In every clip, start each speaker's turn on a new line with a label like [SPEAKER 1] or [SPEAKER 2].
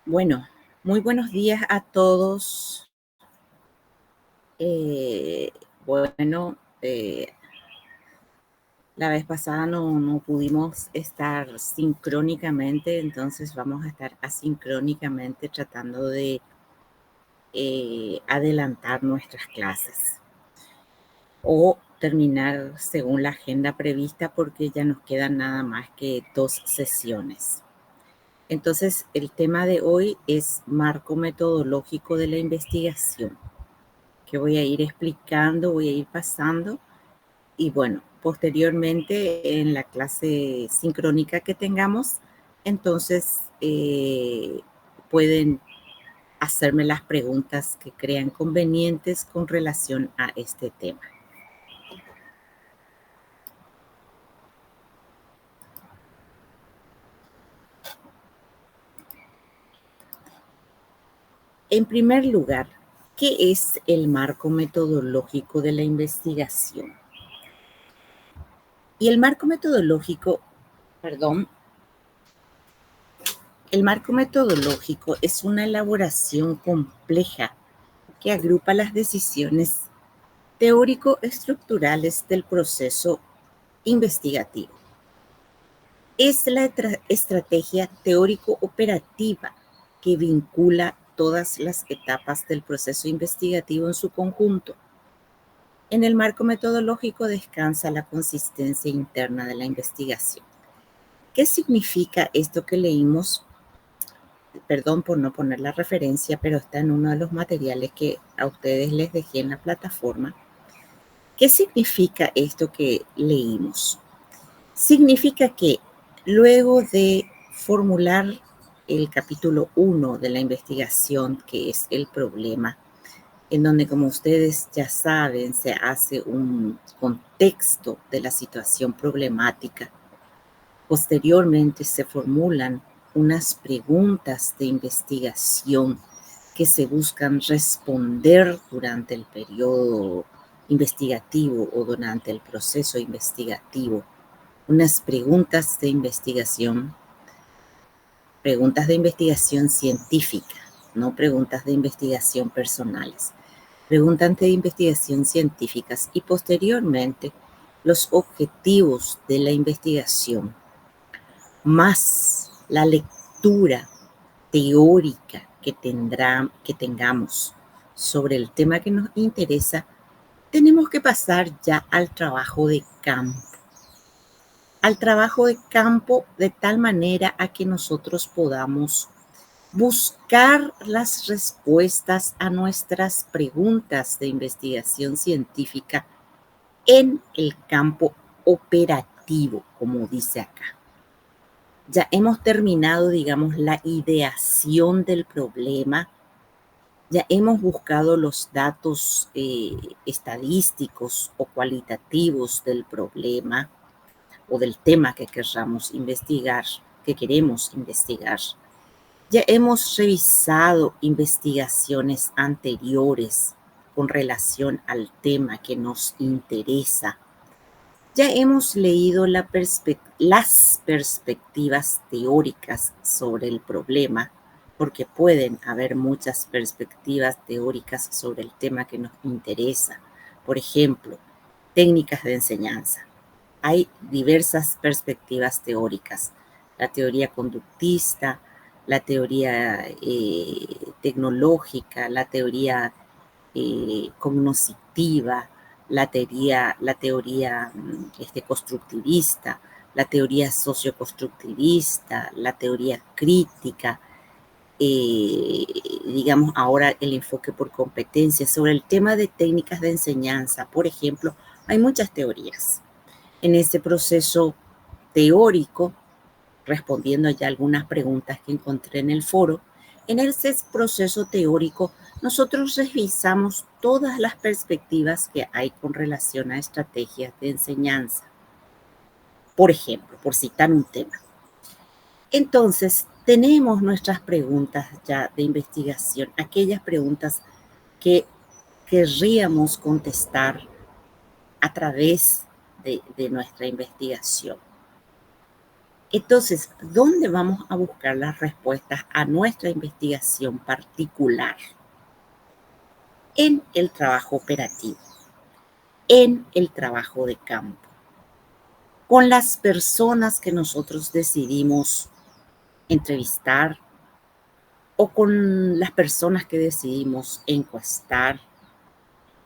[SPEAKER 1] Bueno, muy buenos días a todos. Bueno, la vez pasada no pudimos estar sincrónicamente, entonces vamos a estar asincrónicamente tratando de adelantar nuestras clases o terminar según la agenda prevista porque ya nos quedan nada más que 2 sesiones. Entonces, el tema de hoy es marco metodológico de la investigación, que voy a ir explicando, voy a ir pasando y bueno, posteriormente en la clase sincrónica que tengamos, entonces pueden hacerme las preguntas que crean convenientes con relación a este tema. En primer lugar, ¿qué es el marco metodológico de la investigación? Y el marco metodológico, el marco metodológico es una elaboración compleja que agrupa las decisiones teórico-estructurales del proceso investigativo. Es la estrategia teórico-operativa que vincula todas las etapas del proceso investigativo en su conjunto. En el marco metodológico descansa la consistencia interna de la investigación. ¿Qué significa esto que leímos? Perdón por no poner la referencia, pero está en uno de los materiales que a ustedes les dejé en la plataforma. ¿Qué significa esto que leímos? Significa que luego de formular el capítulo 1 de la investigación, que es el problema, en donde, como ustedes ya saben, se hace un contexto de la situación problemática. Posteriormente se formulan unas preguntas de investigación que se buscan responder durante el periodo investigativo o durante el proceso investigativo. Unas preguntas de investigación científica, no preguntas de investigación personales. Preguntas de investigación científicas y posteriormente los objetivos de la investigación, más la lectura teórica que tengamos sobre el tema que nos interesa, tenemos que pasar ya al trabajo de campo. Al trabajo de campo de tal manera a que nosotros podamos buscar las respuestas a nuestras preguntas de investigación científica en el campo operativo, como dice acá. Ya hemos terminado, digamos, la ideación del problema, ya hemos buscado los datos estadísticos o cualitativos del problema o del tema que queremos investigar. Ya hemos revisado investigaciones anteriores con relación al tema que nos interesa. Ya hemos leído las perspectivas teóricas sobre el problema, porque pueden haber muchas perspectivas teóricas sobre el tema que nos interesa. Por ejemplo, técnicas de enseñanza. Hay diversas perspectivas teóricas. La teoría conductista, la teoría tecnológica, la teoría cognoscitiva, la teoría constructivista, la teoría socioconstructivista, la teoría crítica, digamos, ahora el enfoque por competencias. Sobre el tema de técnicas de enseñanza, por ejemplo, hay muchas teorías. En ese proceso teórico, respondiendo ya algunas preguntas que encontré en el foro, en ese proceso teórico nosotros revisamos todas las perspectivas que hay con relación a estrategias de enseñanza. Por ejemplo, por citar un tema. Entonces, tenemos nuestras preguntas ya de investigación, aquellas preguntas que querríamos contestar a través de nuestra investigación. Entonces, ¿dónde vamos a buscar las respuestas a nuestra investigación particular? En el trabajo operativo, en el trabajo de campo, con las personas que nosotros decidimos entrevistar o con las personas que decidimos encuestar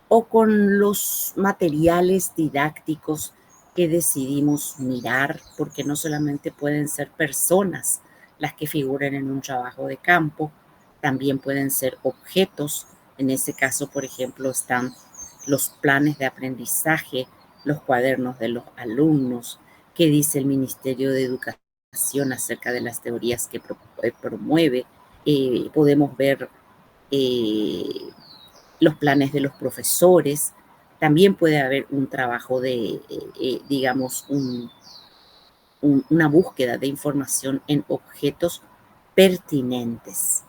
[SPEAKER 1] o con los materiales didácticos que decidimos mirar, porque no solamente pueden ser personas las que figuren en un trabajo de campo, también pueden ser objetos. En ese caso, por ejemplo, están los planes de aprendizaje, los cuadernos de los alumnos, qué dice el Ministerio de Educación acerca de las teorías que promueve. Podemos ver los planes de los profesores. También puede haber un trabajo de, digamos, una búsqueda de información en objetos pertinentes.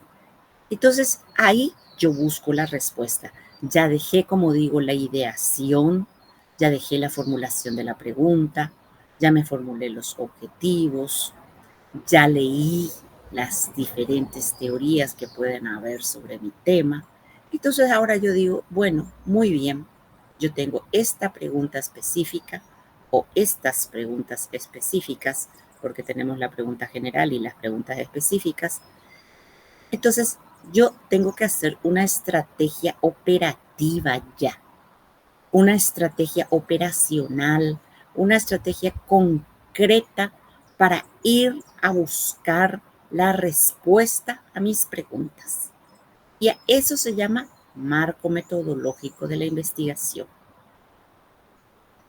[SPEAKER 1] Entonces, ahí yo busco la respuesta. Ya dejé, como digo, la ideación, ya dejé la formulación de la pregunta, ya me formulé los objetivos, ya leí las diferentes teorías que pueden haber sobre mi tema. Entonces ahora yo digo, bueno, muy bien, yo tengo esta pregunta específica o estas preguntas específicas, porque tenemos la pregunta general y las preguntas específicas. Entonces yo tengo que hacer una estrategia operativa ya, una estrategia operacional, una estrategia concreta para ir a buscar la respuesta a mis preguntas. Y a eso se llama marco metodológico de la investigación.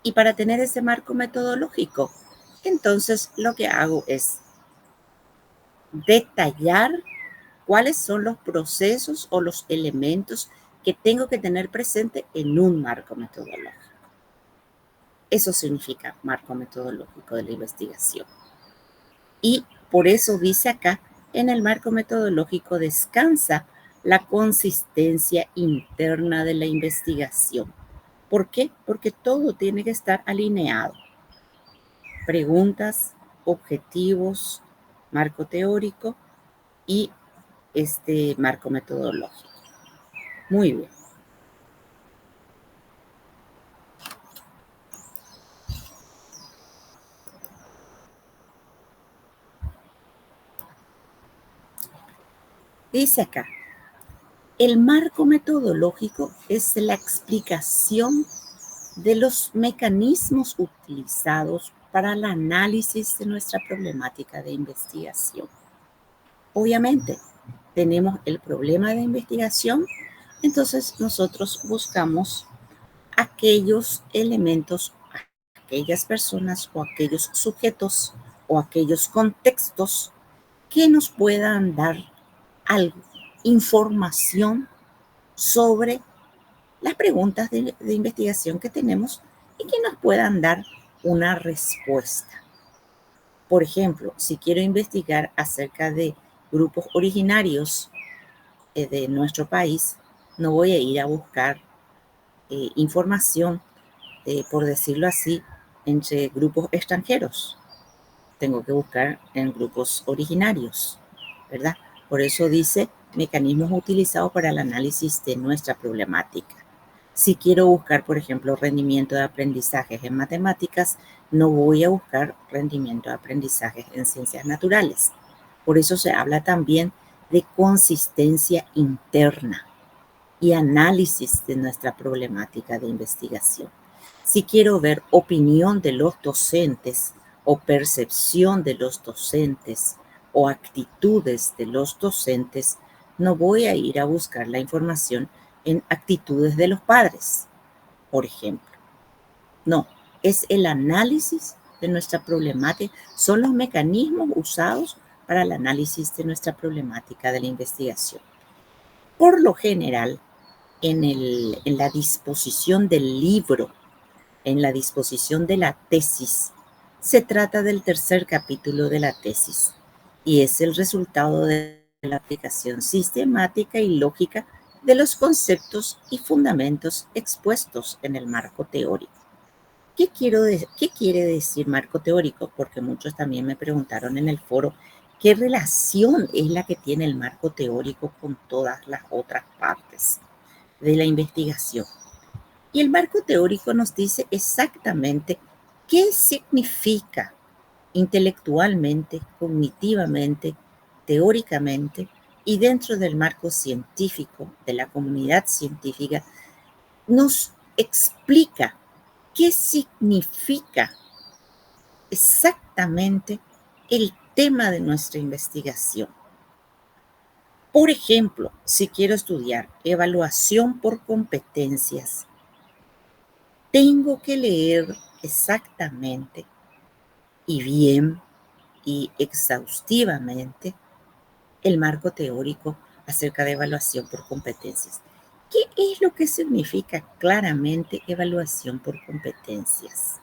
[SPEAKER 1] Y para tener ese marco metodológico, entonces lo que hago es detallar cuáles son los procesos o los elementos que tengo que tener presente en un marco metodológico. Eso significa marco metodológico de la investigación. Y por eso dice acá, en el marco metodológico descansa la consistencia interna de la investigación. ¿Por qué? Porque todo tiene que estar alineado. Preguntas, objetivos, marco teórico y este marco metodológico. Muy bien. Dice acá, el marco metodológico es la explicación de los mecanismos utilizados para el análisis de nuestra problemática de investigación. Obviamente, tenemos el problema de investigación, entonces nosotros buscamos aquellos elementos, aquellas personas o aquellos sujetos o aquellos contextos que nos puedan dar algo, información sobre las preguntas de investigación que tenemos y que nos puedan dar una respuesta. Por ejemplo, si quiero investigar acerca de grupos originarios de nuestro país, no voy a ir a buscar información, por decirlo así, entre grupos extranjeros. Tengo que buscar en grupos originarios, ¿verdad? Por eso dice mecanismos utilizados para el análisis de nuestra problemática. Si quiero buscar, por ejemplo, rendimiento de aprendizajes en matemáticas, no voy a buscar rendimiento de aprendizajes en ciencias naturales. Por eso se habla también de consistencia interna y análisis de nuestra problemática de investigación. Si quiero ver opinión de los docentes o percepción de los docentes o actitudes de los docentes, No voy a ir a buscar la información en actitudes de los padres, por ejemplo. No, es el análisis de nuestra problemática, son los mecanismos usados para el análisis de nuestra problemática de la investigación. Por lo general, en la disposición del libro, en la disposición de la tesis, se trata del tercer capítulo de la tesis y es el resultado de la aplicación sistemática y lógica de los conceptos y fundamentos expuestos en el marco teórico. ¿Qué quiere decir marco teórico? Porque muchos también me preguntaron en el foro qué relación es la que tiene el marco teórico con todas las otras partes de la investigación. Y el marco teórico nos dice exactamente qué significa intelectualmente, cognitivamente, teóricamente y dentro del marco científico, de la comunidad científica, nos explica qué significa exactamente el tema de nuestra investigación. Por ejemplo, si quiero estudiar evaluación por competencias, tengo que leer exactamente y bien y exhaustivamente el marco teórico acerca de evaluación por competencias. ¿Qué es lo que significa claramente evaluación por competencias?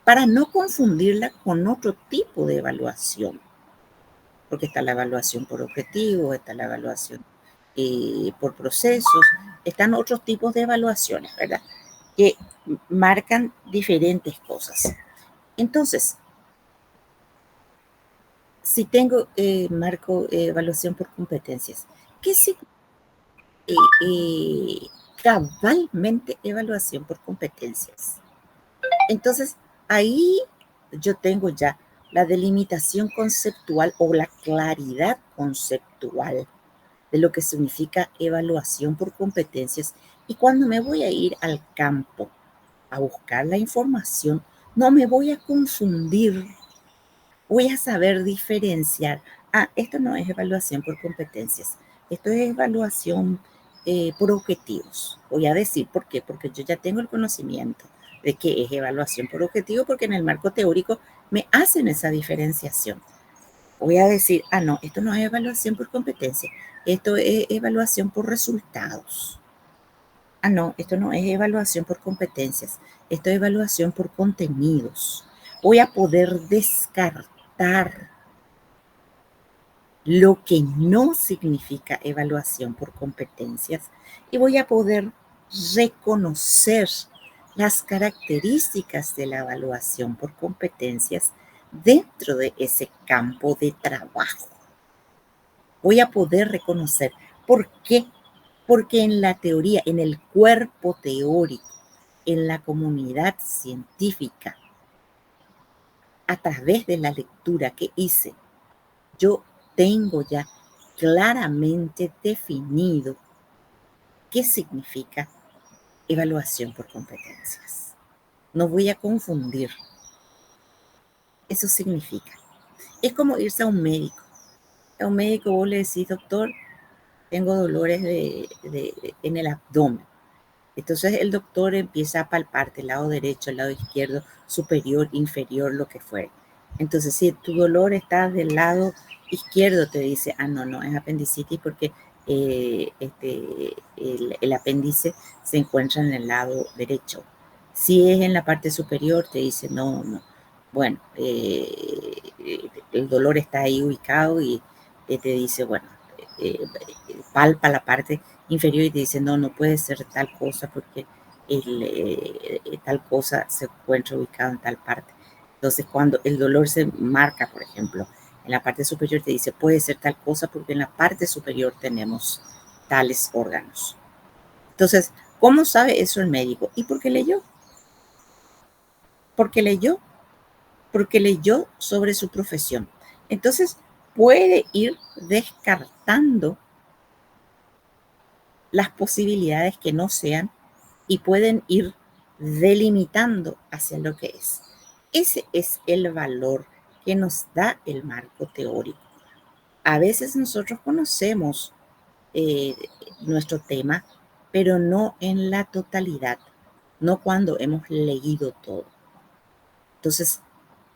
[SPEAKER 1] Para no confundirla con otro tipo de evaluación, porque está la evaluación por objetivos, está la evaluación por procesos, están otros tipos de evaluaciones, ¿verdad? Que marcan diferentes cosas. Entonces, si tengo marco evaluación por competencias, ¿qué significa cabalmente evaluación por competencias? Entonces, ahí yo tengo ya la delimitación conceptual o la claridad conceptual de lo que significa evaluación por competencias. Y cuando me voy a ir al campo a buscar la información, no me voy a confundir, voy a saber diferenciar. Ah, esto no es evaluación por competencias, esto es evaluación por objetivos. Voy a decir por qué, porque yo ya tengo el conocimiento de qué es evaluación por objetivo, porque en el marco teórico me hacen esa diferenciación. Voy a decir, ah, no, esto no es evaluación por competencia, esto es evaluación por resultados. Ah, no, esto no es evaluación por competencias, esto es evaluación por contenidos. Voy a poder descartar lo que no significa evaluación por competencias y voy a poder reconocer las características de la evaluación por competencias dentro de ese campo de trabajo. Voy a poder reconocer por qué. Porque en la teoría, en el cuerpo teórico, en la comunidad científica, a través de la lectura que hice, yo tengo ya claramente definido qué significa evaluación por competencias. No voy a confundir. Eso significa. Es como irse a un médico. A un médico vos le decís, doctor, tengo dolores en el abdomen. Entonces el doctor empieza a palparte el lado derecho, el lado izquierdo, superior, inferior, lo que fuere. Entonces, si tu dolor está del lado izquierdo, te dice, ah, no, no, es apendicitis porque el apéndice se encuentra en el lado derecho. Si es en la parte superior, te dice, no, no. Bueno, el dolor está ahí ubicado y te dice, bueno, eh, palpa la parte inferior y te dice, no, no puede ser tal cosa porque tal cosa se encuentra ubicado en tal parte. Entonces, cuando el dolor se marca, por ejemplo, en la parte superior te dice, puede ser tal cosa porque en la parte superior tenemos tales órganos. Entonces, ¿cómo sabe eso el médico? ¿Y por qué leyó? Porque leyó, porque leyó sobre su profesión. Entonces, puede ir descartando las posibilidades que no sean y pueden ir delimitando hacia lo que es. Ese es el valor que nos da el marco teórico. A veces nosotros conocemos eh, nuestro tema, pero no en la totalidad, no cuando hemos leído todo. Entonces,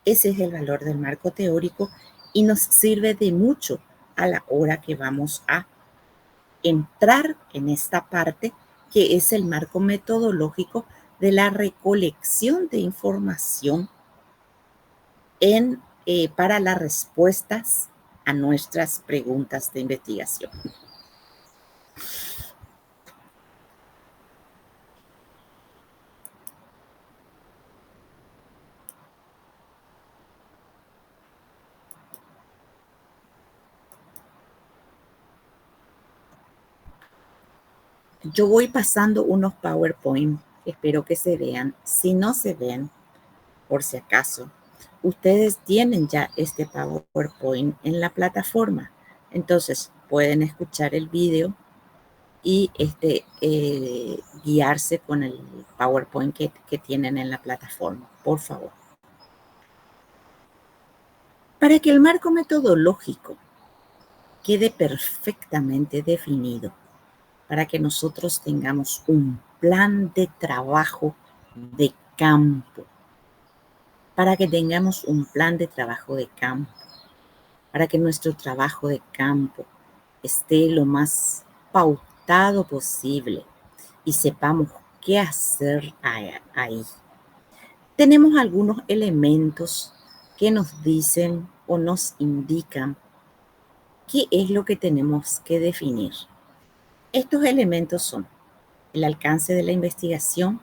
[SPEAKER 1] ese es el valor del marco teórico y nos sirve de mucho a la hora que vamos a entrar en esta parte que es el marco metodológico de la recolección de información para las respuestas a nuestras preguntas de investigación. Yo voy pasando unos PowerPoint, espero que se vean. Si no se ven, por si acaso, ustedes tienen ya este PowerPoint en la plataforma. Entonces, pueden escuchar el video y guiarse con el PowerPoint que tienen en la plataforma, por favor. Para que el marco metodológico quede perfectamente definido, para que nosotros tengamos un plan de trabajo de campo, para que tengamos un plan de trabajo de campo, para que nuestro trabajo de campo esté lo más pautado posible y sepamos qué hacer ahí. Tenemos algunos elementos que nos dicen o nos indican qué es lo que tenemos que definir. Estos elementos son el alcance de la investigación,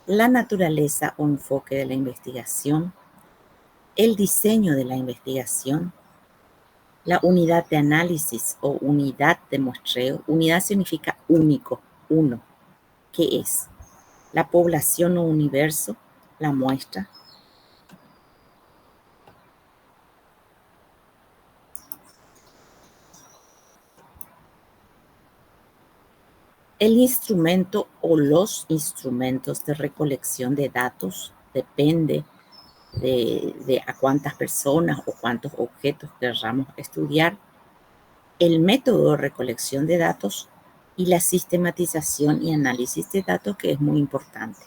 [SPEAKER 1] la naturaleza o enfoque de la investigación, el diseño de la investigación, la unidad de análisis o unidad de muestreo. Unidad significa único, uno. ¿Qué es? La población o universo, la muestra. El instrumento o los instrumentos de recolección de datos depende de a cuántas personas o cuántos objetos querramos estudiar. El método de recolección de datos y la sistematización y análisis de datos, que es muy importante,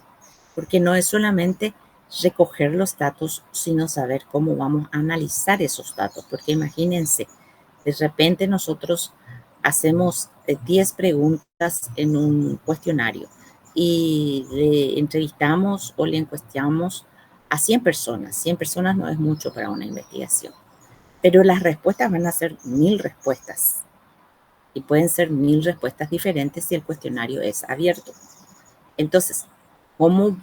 [SPEAKER 1] porque no es solamente recoger los datos, sino saber cómo vamos a analizar esos datos, porque imagínense, de repente nosotros hacemos 10 preguntas en un cuestionario y le entrevistamos o le encuestamos a 100 personas. 100 personas no es mucho para una investigación, pero las respuestas van a ser 1000 respuestas y pueden ser 1000 respuestas diferentes si el cuestionario es abierto. Entonces, ¿cómo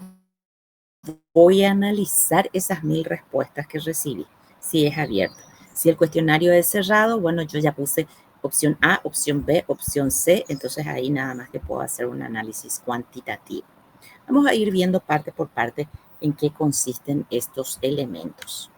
[SPEAKER 1] voy a analizar esas 1000 respuestas que recibí si es abierto? Si el cuestionario es cerrado, bueno, yo ya puse opción A, opción B, opción C, entonces ahí nada más que puedo hacer un análisis cuantitativo. Vamos a ir viendo parte por parte en qué consisten estos elementos.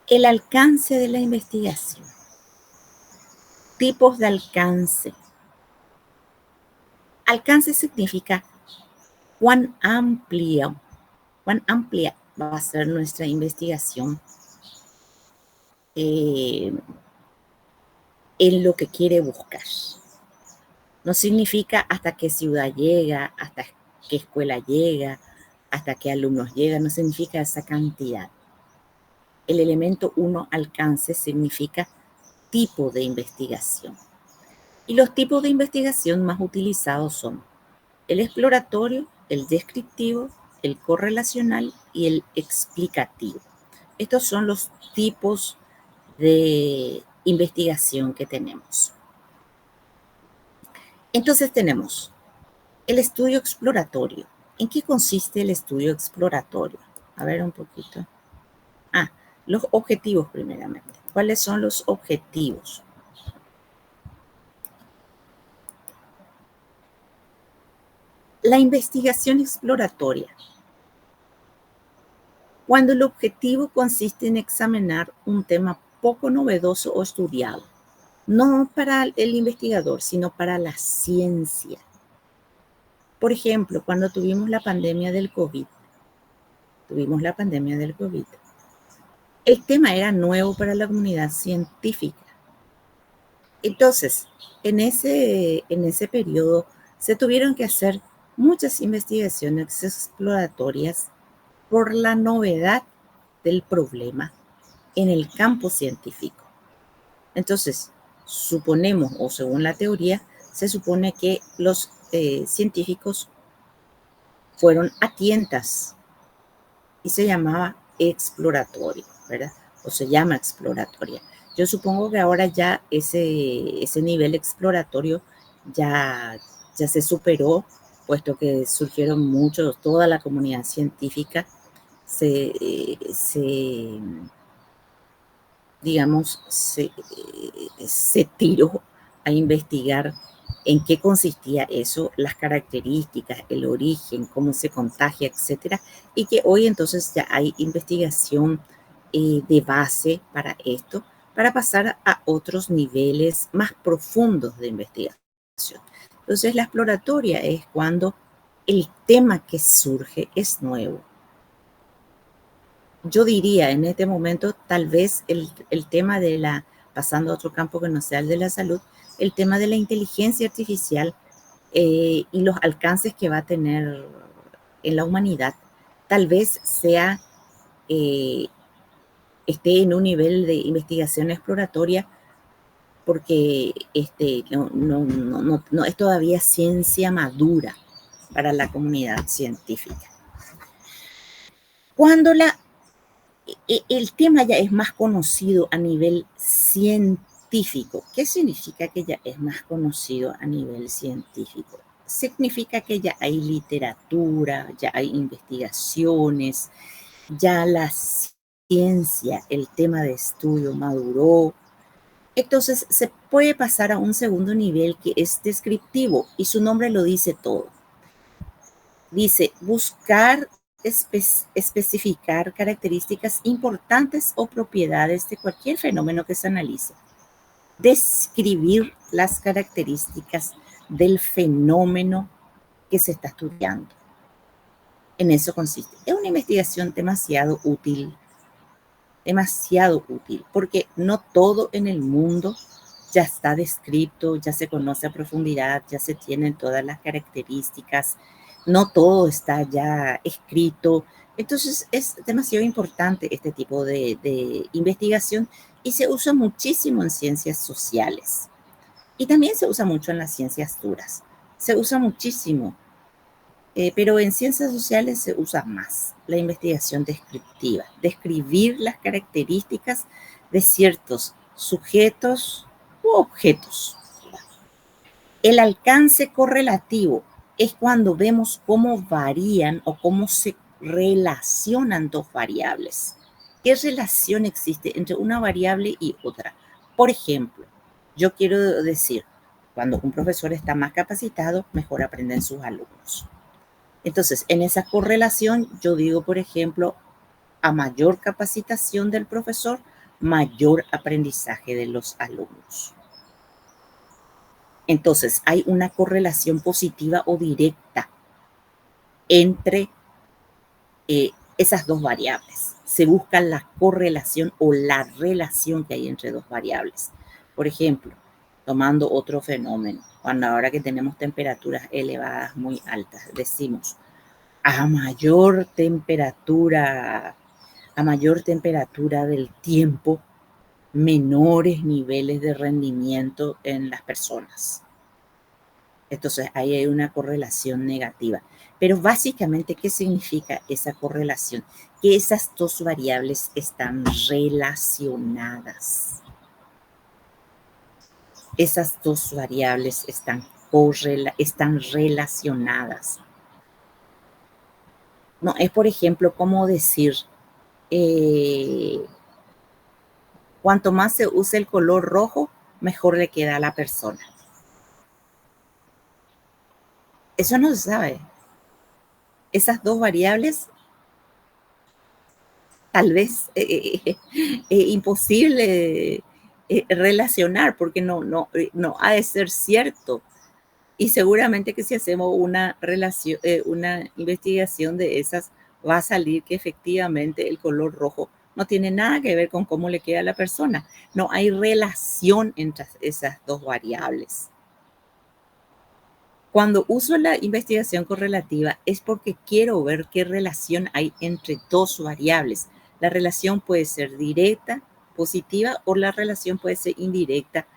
[SPEAKER 1] El alcance de la investigación. Tipos de alcance. Alcance significa cuán amplia va a ser nuestra investigación en lo que quiere buscar. No significa hasta qué ciudad llega, hasta qué escuela llega, hasta qué alumnos llega, no significa esa cantidad. El elemento 1, alcance, significa tipo de investigación. Y los tipos de investigación más utilizados son el exploratorio, el descriptivo, el correlacional y el explicativo. Estos son los tipos de investigación que tenemos. Entonces tenemos el estudio exploratorio. ¿En qué consiste el estudio exploratorio? A ver un poquito. Los objetivos primeramente. ¿Cuáles son los objetivos? La investigación exploratoria. Cuando el objetivo consiste en examinar un tema poco novedoso o estudiado. no para el investigador, sino para la ciencia. Por ejemplo, cuando tuvimos la pandemia del COVID, el tema era nuevo para la comunidad científica. Entonces, en ese periodo se tuvieron que hacer muchas investigaciones exploratorias por la novedad del problema en el campo científico. Entonces, suponemos, o según la teoría, se supone que los científicos fueron a tientas y se llamaba exploratorio, ¿verdad? O se llama exploratoria. Yo supongo que ahora ya ese nivel exploratorio ya se superó, puesto que surgieron muchos, toda la comunidad científica se digamos, se tiró a investigar en qué consistía eso, las características, el origen, cómo se contagia, etcétera, y que hoy entonces ya hay investigación de base para esto, para pasar a otros niveles más profundos de investigación. Entonces, la exploratoria es cuando el tema que surge es nuevo. Yo diría en este momento, tal vez el tema pasando a otro campo que no sea el de la salud, el tema de la inteligencia artificial y los alcances que va a tener en la humanidad, tal vez eh, esté en un nivel de investigación exploratoria porque no es todavía ciencia madura para la comunidad científica. Cuando el tema ya es más conocido a nivel científico. ¿Qué significa que ya es más conocido a nivel científico? Significa que ya hay literatura, ya hay investigaciones, ya la ciencia, el tema de estudio maduró. Entonces se puede pasar a un segundo nivel que es descriptivo y su nombre lo dice todo. Dice, buscar especificar características importantes o propiedades de cualquier fenómeno que se analice. Describir las características del fenómeno que se está estudiando. En eso consiste. Es una investigación demasiado útil, porque no todo en el mundo ya está descrito, ya se conoce a profundidad, ya se tienen todas las características, no todo está ya escrito. Entonces es demasiado importante este tipo de investigación y se usa muchísimo en ciencias sociales. Y también se usa mucho en las ciencias duras. Se usa muchísimo, pero en ciencias sociales se usa más la investigación descriptiva, describir las características de ciertos sujetos u objetos. El alcance correlativo es cuando vemos cómo varían o cómo se relacionan dos variables. ¿Qué relación existe entre una variable y otra? Por ejemplo, yo quiero decir, cuando un profesor está más capacitado, mejor aprenden sus alumnos. Entonces, en esa correlación, yo digo, por ejemplo, a mayor capacitación del profesor, mayor aprendizaje de los alumnos. Entonces, hay una correlación positiva o directa entre esas dos variables. Se busca la correlación o la relación que hay entre dos variables. Por ejemplo, tomando otro fenómeno, cuando ahora que tenemos temperaturas elevadas muy altas, decimos, a mayor temperatura del tiempo, menores niveles de rendimiento en las personas. Entonces, ahí hay una correlación negativa. Pero básicamente, ¿qué significa esa correlación? Que esas dos variables están relacionadas. Esas dos variables están relacionadas. No, es, por ejemplo, como decir, cuanto más se use el color rojo, mejor le queda a la persona. Eso no se sabe. Esas dos variables, tal vez imposible relacionar, porque no ha de ser cierto. Y seguramente que si hacemos una relación, una investigación de esas, va a salir que efectivamente el color rojo no tiene nada que ver con cómo le queda a la persona. No hay relación entre esas dos variables. Cuando uso la investigación correlativa es porque quiero ver qué relación hay entre dos variables. La relación puede ser directa, positiva, o la relación puede ser indirecta,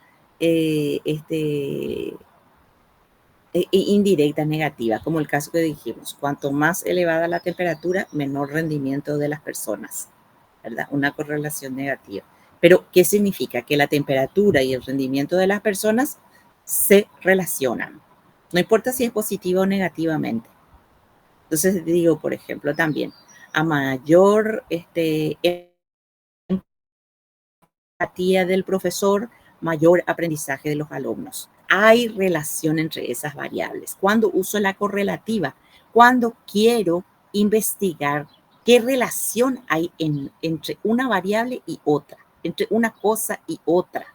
[SPEAKER 1] indirecta negativa, como el caso que dijimos. Cuanto más elevada la temperatura, menor rendimiento de las personas, ¿verdad? Una correlación negativa. Pero, ¿qué significa? Que la temperatura y el rendimiento de las personas se relacionan. No importa si es positiva o negativamente. Entonces, digo, por ejemplo, también, a mayor empatía del profesor, mayor aprendizaje de los alumnos. Hay relación entre esas variables. Cuando uso la correlativa, cuando quiero investigar qué relación hay entre una variable y otra, entre una cosa y otra.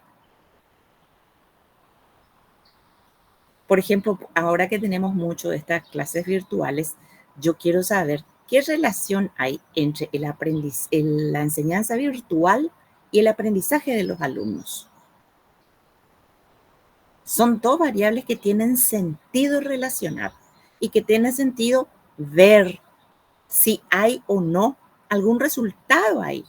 [SPEAKER 1] Por ejemplo, ahora que tenemos mucho de estas clases virtuales, yo quiero saber qué relación hay entre la enseñanza virtual y el aprendizaje de los alumnos. Son dos variables que tienen sentido relacionar y que tienen sentido ver si hay o no algún resultado ahí.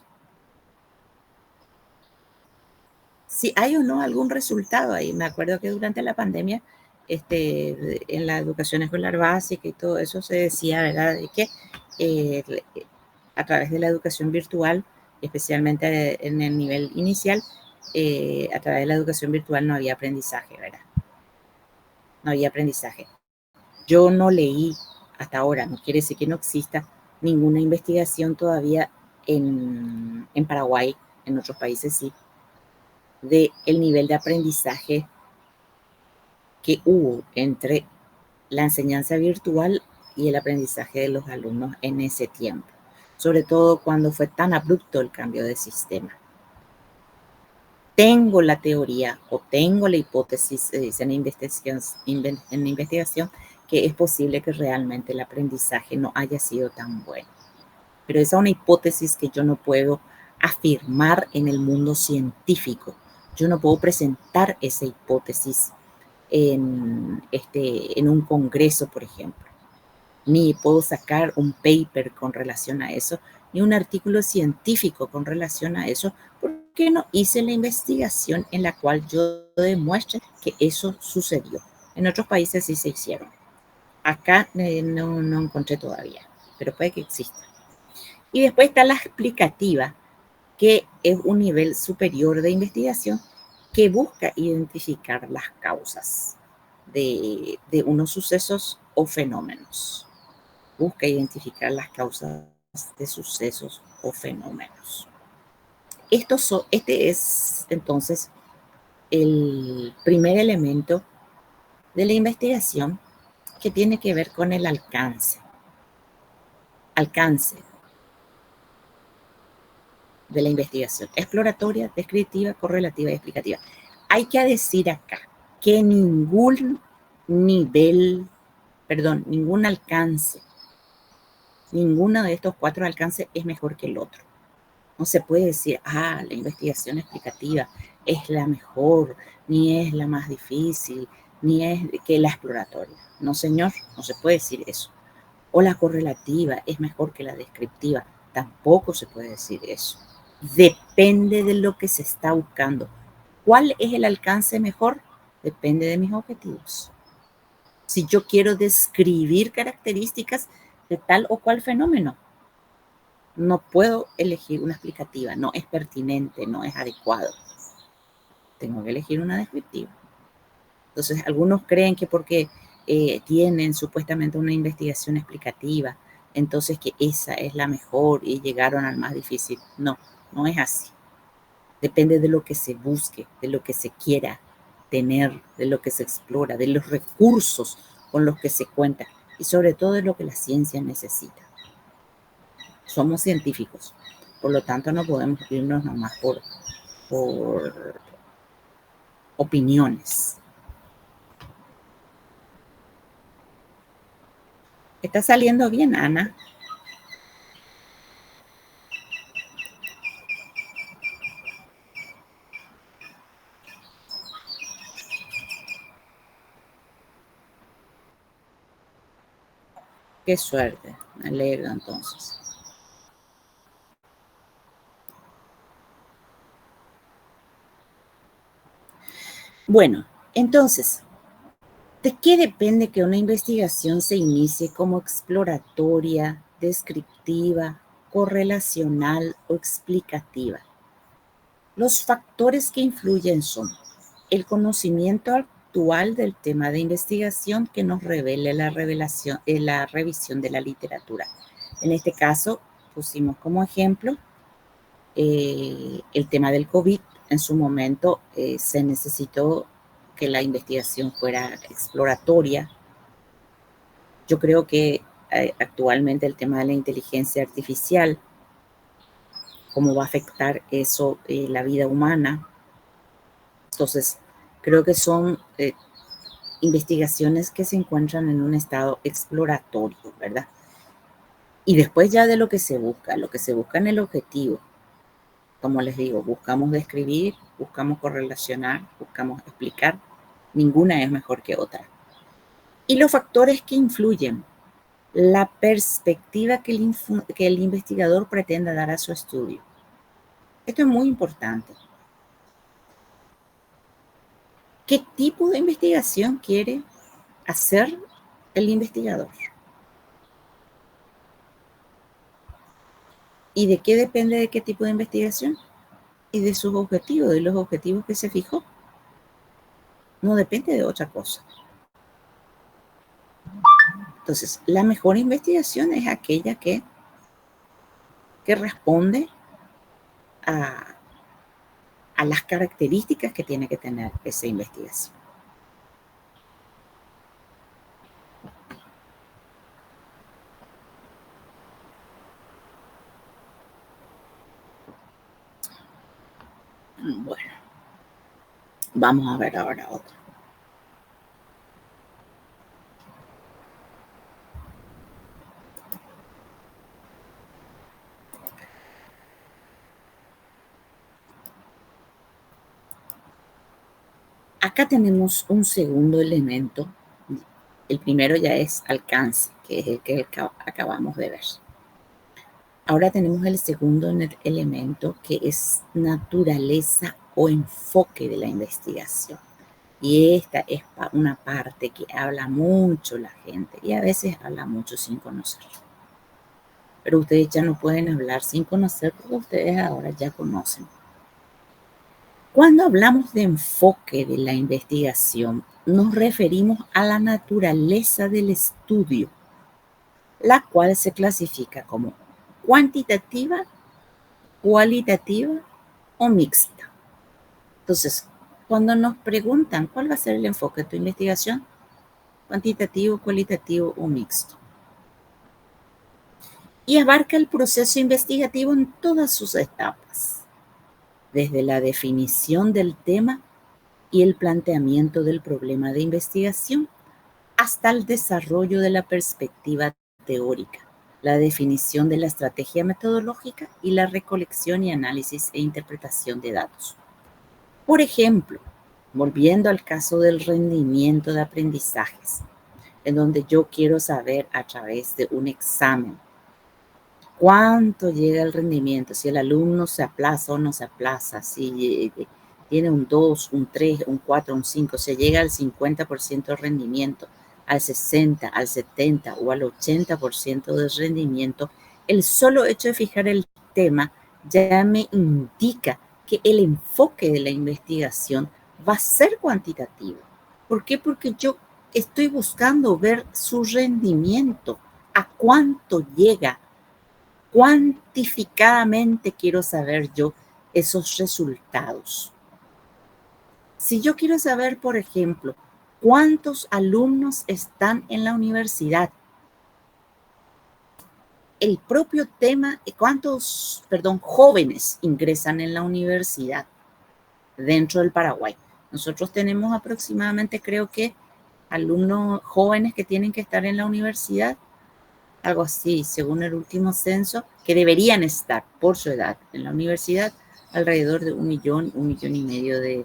[SPEAKER 1] Si hay o no algún resultado ahí. Me acuerdo que durante la pandemia, en la educación escolar básica y todo eso se decía, ¿verdad?, de que eh, a través de la educación virtual, especialmente en el nivel inicial, a través de la educación virtual no había aprendizaje, ¿verdad? No había aprendizaje. Yo no leí hasta ahora, no quiere decir que no exista ninguna investigación todavía en Paraguay, en otros países sí, de el nivel de aprendizaje que hubo entre la enseñanza virtual y el aprendizaje de los alumnos en ese tiempo, sobre todo cuando fue tan abrupto el cambio de sistema. Tengo la teoría o tengo la hipótesis, se dice en investigación, que es posible que realmente el aprendizaje no haya sido tan bueno. Pero esa es una hipótesis que yo no puedo afirmar en el mundo científico. Yo no puedo presentar esa hipótesis en un congreso, por ejemplo. Ni puedo sacar un paper con relación a eso, ni un artículo científico con relación a eso, porque no hice la investigación en la cual yo demuestre que eso sucedió. En otros países sí se hicieron. Acá no encontré todavía, pero puede que exista. Y después está la explicativa, que es un nivel superior de investigación que busca identificar las causas de unos sucesos o fenómenos. Busca identificar las causas de sucesos o fenómenos. Este es entonces el primer elemento de la investigación, que tiene que ver con el alcance de la investigación: exploratoria, descriptiva, correlativa y explicativa. Hay que decir acá que ningún alcance, ninguno de estos cuatro alcances es mejor que el otro. No se puede decir, la investigación explicativa es la mejor, ni es la más difícil, ni es que la exploratoria. No, señor, no se puede decir eso. O la correlativa es mejor que la descriptiva. Tampoco se puede decir eso. Depende de lo que se está buscando. ¿Cuál es el alcance mejor? Depende de mis objetivos. Si yo quiero describir características de tal o cual fenómeno, no puedo elegir una explicativa, no es pertinente, no es adecuado. Tengo que elegir una descriptiva. Entonces, algunos creen que porque tienen supuestamente una investigación explicativa, entonces que esa es la mejor y llegaron al más difícil. No, no es así. Depende de lo que se busque, de lo que se quiera tener, de lo que se explora, de los recursos con los que se cuenta y sobre todo de lo que la ciencia necesita. Somos científicos, por lo tanto no podemos irnos nomás por opiniones. ¿Está saliendo bien, Ana? Qué suerte, me alegro entonces. Bueno, entonces, ¿de qué depende que una investigación se inicie como exploratoria, descriptiva, correlacional o explicativa? Los factores que influyen son el conocimiento actual del tema de investigación que nos revele la revisión de la literatura. En este caso, pusimos como ejemplo el tema del COVID. En su momento se necesitó que la investigación fuera exploratoria. Yo creo que actualmente el tema de la inteligencia artificial, cómo va a afectar eso la vida humana. Entonces, creo que son investigaciones que se encuentran en un estado exploratorio, ¿verdad? Y después ya de lo que se busca en el objetivo, como les digo, buscamos describir, buscamos correlacionar, buscamos explicar, ninguna es mejor que otra. Y los factores que influyen, la perspectiva que el investigador pretenda dar a su estudio. Esto es muy importante. ¿Qué tipo de investigación quiere hacer el investigador? ¿Y de qué depende de qué tipo de investigación? Y de sus objetivos, de los objetivos que se fijó. No depende de otra cosa. Entonces, la mejor investigación es aquella que responde a las características que tiene que tener esa investigación. Bueno, vamos a ver ahora otro. Acá tenemos un segundo elemento. El primero ya es alcance, que es el que acabamos de ver. Ahora tenemos el segundo elemento, que es naturaleza o enfoque de la investigación. Y esta es una parte que habla mucho la gente y a veces habla mucho sin conocer. Pero ustedes ya no pueden hablar sin conocer porque ustedes ahora ya conocen. Cuando hablamos de enfoque de la investigación, nos referimos a la naturaleza del estudio, la cual se clasifica como cuantitativa, cualitativa o mixta. Entonces, cuando nos preguntan cuál va a ser el enfoque de tu investigación, cuantitativo, cualitativo o mixto. Y abarca el proceso investigativo en todas sus etapas, desde la definición del tema y el planteamiento del problema de investigación hasta el desarrollo de la perspectiva teórica, la definición de la estrategia metodológica y la recolección y análisis e interpretación de datos. Por ejemplo, volviendo al caso del rendimiento de aprendizajes, en donde yo quiero saber a través de un examen cuánto llega el rendimiento, si el alumno se aplaza o no se aplaza, si tiene un 2, un 3, un 4, un 5, se llega al 50% de rendimiento, al 60, al 70 o al 80% de rendimiento, el solo hecho de fijar el tema ya me indica que el enfoque de la investigación va a ser cuantitativo. ¿Por qué? Porque yo estoy buscando ver su rendimiento, a cuánto llega. Cuantificadamente quiero saber yo esos resultados. Si yo quiero saber, por ejemplo, cuántos alumnos están en la universidad, el propio tema, jóvenes ingresan en la universidad dentro del Paraguay. Nosotros tenemos aproximadamente, creo que, alumnos jóvenes que tienen que estar en la universidad, algo así, según el último censo, que deberían estar por su edad en la universidad, alrededor de 1,5 millones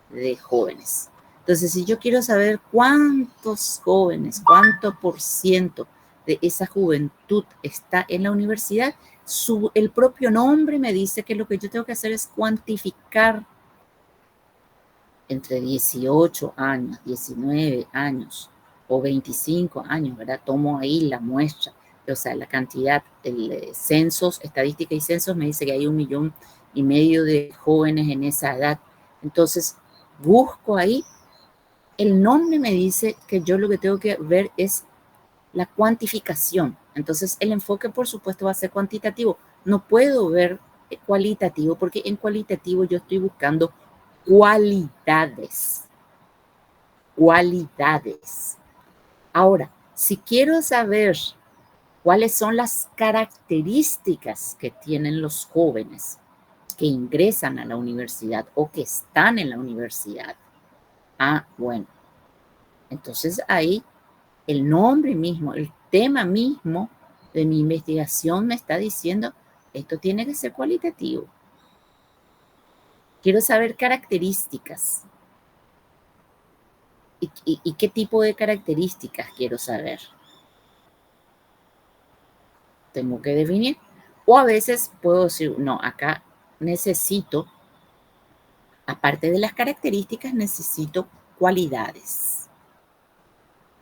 [SPEAKER 1] de jóvenes. Entonces, si yo quiero saber cuántos jóvenes, cuánto por ciento de esa juventud está en la universidad, el propio nombre me dice que lo que yo tengo que hacer es cuantificar entre 18 años, 19 años o 25 años, ¿verdad? Tomo ahí la muestra, o sea, la cantidad, el censos, estadística y censos me dice que hay 1,5 millones de jóvenes en esa edad. Entonces, busco ahí, el nombre me dice que yo lo que tengo que ver es la cuantificación. Entonces, el enfoque, por supuesto, va a ser cuantitativo. No puedo ver cualitativo porque en cualitativo yo estoy buscando cualidades. Cualidades. Ahora, si quiero saber cuáles son las características que tienen los jóvenes que ingresan a la universidad o que están en la universidad, bueno, entonces ahí el nombre mismo, el tema mismo de mi investigación me está diciendo, esto tiene que ser cualitativo. Quiero saber características. ¿Y qué tipo de características quiero saber? Tengo que definir. O a veces puedo decir, no, acá necesito, aparte de las características, necesito cualidades.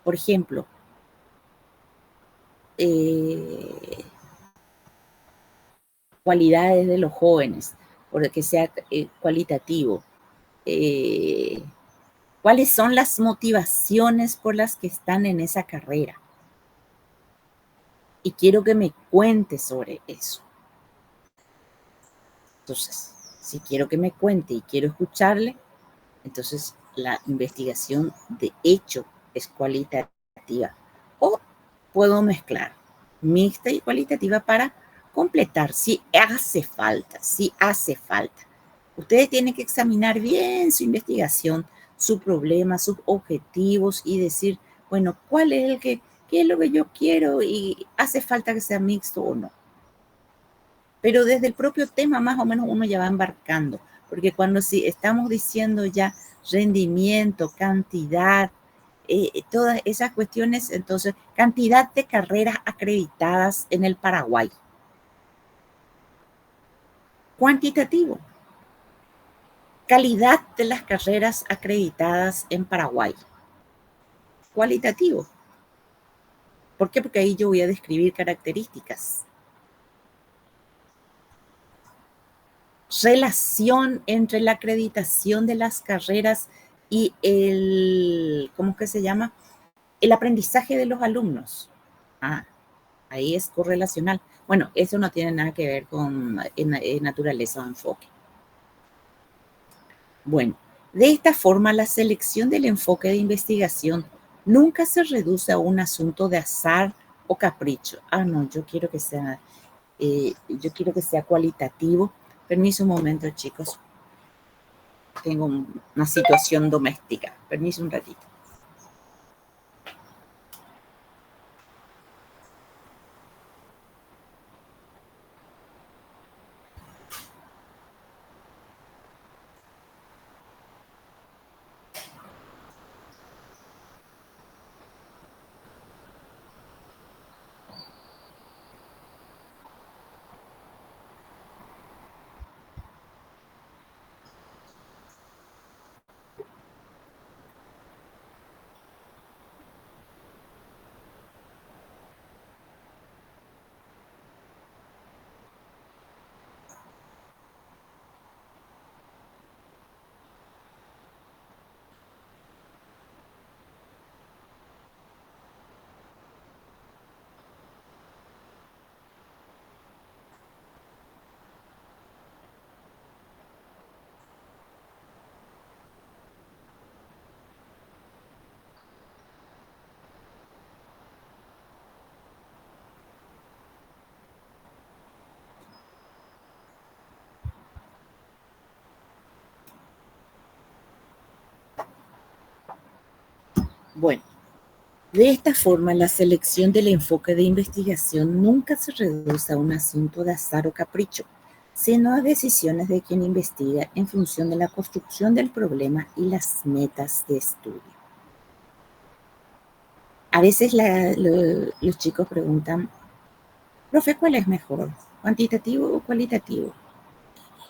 [SPEAKER 1] Por ejemplo, cualidades de los jóvenes, porque sea cualitativo. ¿Cuáles son las motivaciones por las que están en esa carrera? Y quiero que me cuente sobre eso. Entonces, si quiero que me cuente y quiero escucharle, entonces la investigación de hecho es cualitativa. O puedo mezclar mixta y cualitativa para completar si hace falta, si hace falta. Ustedes tienen que examinar bien su investigación, su problema, sus objetivos y decir, bueno, ¿cuál es qué es lo que yo quiero y hace falta que sea mixto o no? Pero desde el propio tema más o menos uno ya va embarcando, porque cuando si estamos diciendo ya rendimiento, cantidad, todas esas cuestiones, entonces, cantidad de carreras acreditadas en el Paraguay. Cuantitativo. Calidad de las carreras acreditadas en Paraguay. Cualitativo. ¿Por qué? Porque ahí yo voy a describir características. Relación entre la acreditación de las carreras y ¿cómo es que se llama? El aprendizaje de los alumnos. Ahí es correlacional. Bueno, eso no tiene nada que ver con naturaleza o enfoque. Bueno, de esta forma la selección del enfoque de investigación nunca se reduce a un asunto de azar o capricho. No, yo quiero que sea cualitativo. Permiso un momento, chicos. Tengo una situación doméstica. Permiso un ratito. Bueno, de esta forma, la selección del enfoque de investigación nunca se reduce a un asunto de azar o capricho, sino a decisiones de quien investiga en función de la construcción del problema y las metas de estudio. A veces los chicos preguntan, profe, ¿cuál es mejor? ¿Cuantitativo o cualitativo?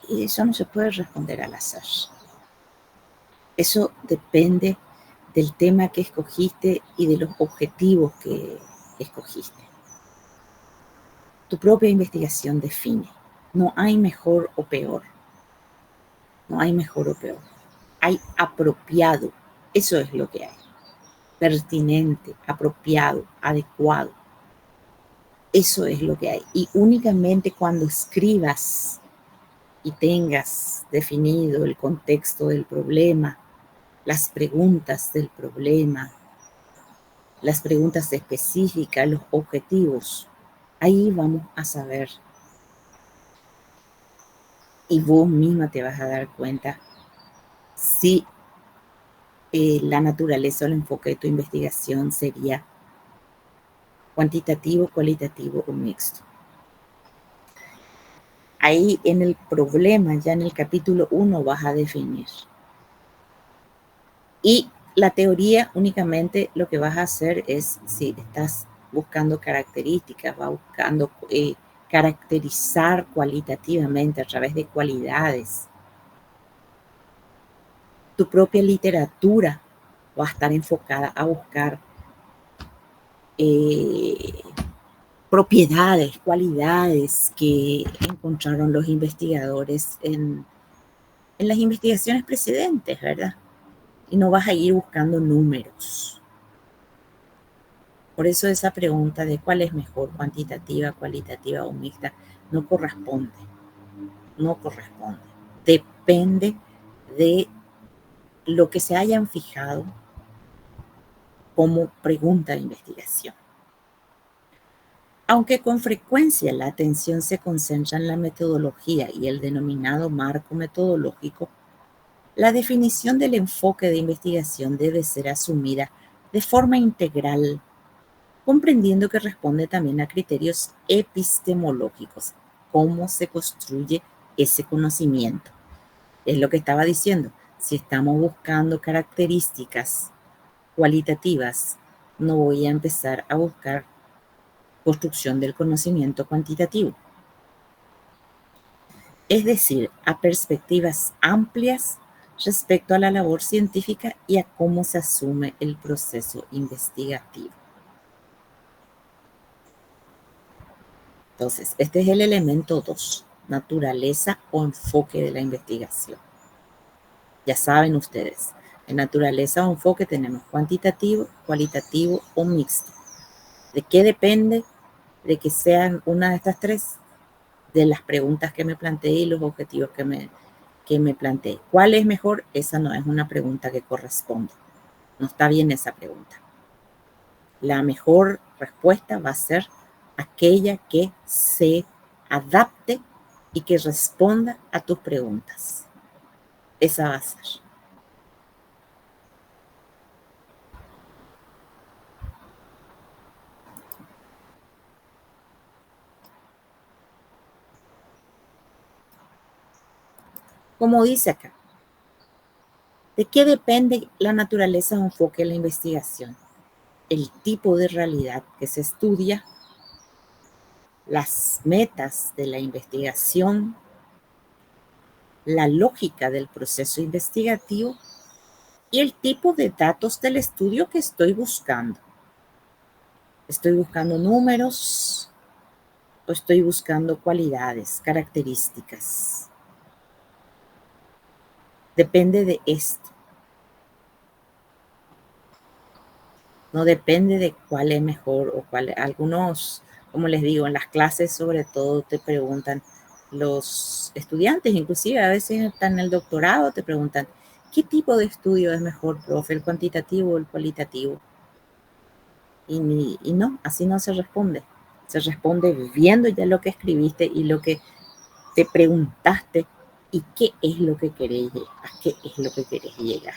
[SPEAKER 1] Y eso no se puede responder al azar. Eso depende del tema que escogiste y de los objetivos que escogiste. Tu propia investigación define. No hay mejor o peor. No hay mejor o peor. Hay apropiado. Eso es lo que hay. Pertinente, apropiado, adecuado. Eso es lo que hay. Y únicamente cuando escribas y tengas definido el contexto del problema, las preguntas del problema, las preguntas específicas, los objetivos, ahí vamos a saber y vos misma te vas a dar cuenta si la naturaleza o el enfoque de tu investigación sería cuantitativo, cualitativo o mixto. Ahí en el problema, ya en el capítulo 1 vas a definir. Y la teoría únicamente lo que vas a hacer es, si estás buscando características, va buscando caracterizar cualitativamente a través de cualidades. Tu propia literatura va a estar enfocada a buscar propiedades, cualidades que encontraron los investigadores en las investigaciones precedentes, ¿verdad? Y no vas a ir buscando números. Por eso esa pregunta de cuál es mejor, cuantitativa, cualitativa o mixta, no corresponde. No corresponde. Depende de lo que se hayan fijado como pregunta de investigación. Aunque con frecuencia la atención se concentra en la metodología y el denominado marco metodológico, la definición del enfoque de investigación debe ser asumida de forma integral, comprendiendo que responde también a criterios epistemológicos, cómo se construye ese conocimiento. Es lo que estaba diciendo, si estamos buscando características cualitativas, no voy a empezar a buscar construcción del conocimiento cuantitativo. Es decir, a perspectivas amplias respecto a la labor científica y a cómo se asume el proceso investigativo. Entonces, este es el elemento 2, naturaleza o enfoque de la investigación. Ya saben ustedes, en naturaleza o enfoque tenemos cuantitativo, cualitativo o mixto. ¿De qué depende? De que sean una de estas tres, de las preguntas que me planteé y los objetivos que me planteé. ¿Cuál es mejor? Esa no es una pregunta que corresponde. No está bien esa pregunta. La mejor respuesta va a ser aquella que se adapte y que responda a tus preguntas. Esa va a ser. Como dice acá, ¿de qué depende la naturaleza o enfoque de la investigación? El tipo de realidad que se estudia, las metas de la investigación, la lógica del proceso investigativo y el tipo de datos del estudio que estoy buscando. ¿Estoy buscando números o estoy buscando cualidades, características? Depende de esto. No depende de cuál es mejor o cuál. Algunos, como les digo, en las clases sobre todo te preguntan los estudiantes, inclusive a veces están en el doctorado, te preguntan, ¿qué tipo de estudio es mejor, profe, el cuantitativo o el cualitativo? Y no, así no se responde. Se responde viendo ya lo que escribiste y lo que te preguntaste y qué es lo que querés, a qué es lo que querés llegar.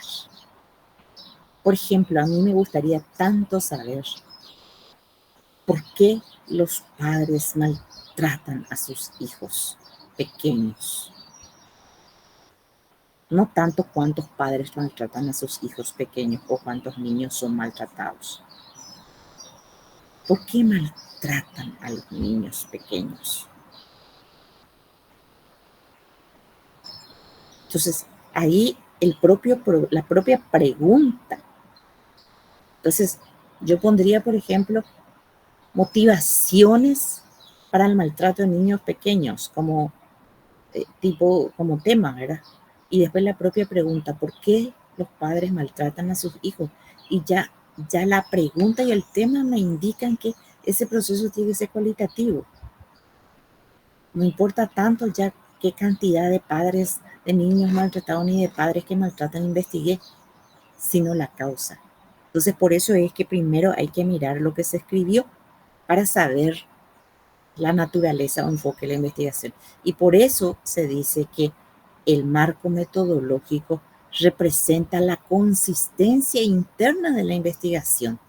[SPEAKER 1] Por ejemplo, a mí me gustaría tanto saber por qué los padres maltratan a sus hijos pequeños. No tanto cuántos padres maltratan a sus hijos pequeños o cuántos niños son maltratados. ¿Por qué maltratan a los niños pequeños? Entonces, ahí la propia pregunta. Entonces, yo pondría, por ejemplo, motivaciones para el maltrato de niños pequeños, como como tema, ¿verdad? Y después la propia pregunta, ¿por qué los padres maltratan a sus hijos? Y ya la pregunta y el tema me indican que ese proceso tiene que ser cualitativo. No importa tanto ya qué cantidad de padres de niños maltratados ni de padres que maltratan investigué, sino la causa. Entonces, por eso es que primero hay que mirar lo que se escribió para saber la naturaleza o enfoque de la investigación. Y por eso se dice que el marco metodológico representa la consistencia interna de la investigación,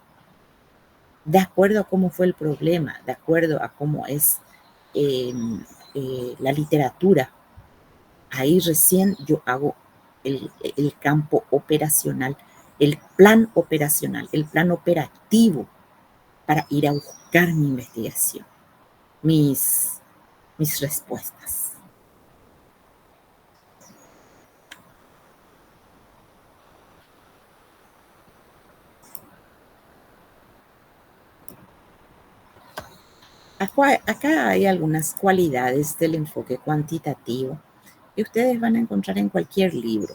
[SPEAKER 1] de acuerdo a cómo fue el problema, de acuerdo a cómo es eh, la literatura. Ahí recién yo hago el campo operacional, el plan operativo para ir a buscar mi investigación, mis respuestas. Acá hay algunas cualidades del enfoque cuantitativo que ustedes van a encontrar en cualquier libro,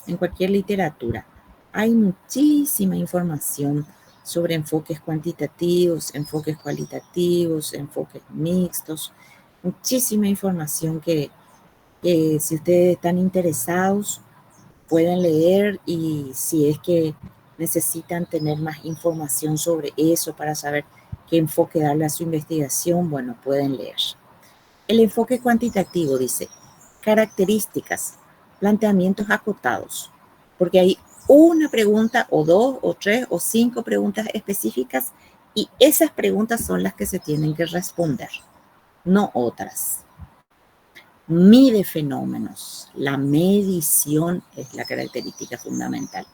[SPEAKER 1] en cualquier literatura. Hay muchísima información sobre enfoques cuantitativos, enfoques cualitativos, enfoques mixtos, muchísima información que si ustedes están interesados pueden leer, y si es que necesitan tener más información sobre eso para saber qué enfoque darle a su investigación, bueno, pueden leer. El enfoque cuantitativo dice características, planteamientos acotados, porque hay una pregunta o dos o tres o cinco preguntas específicas y esas preguntas son las que se tienen que responder, no otras. Mide fenómenos. La medición es la característica fundamental.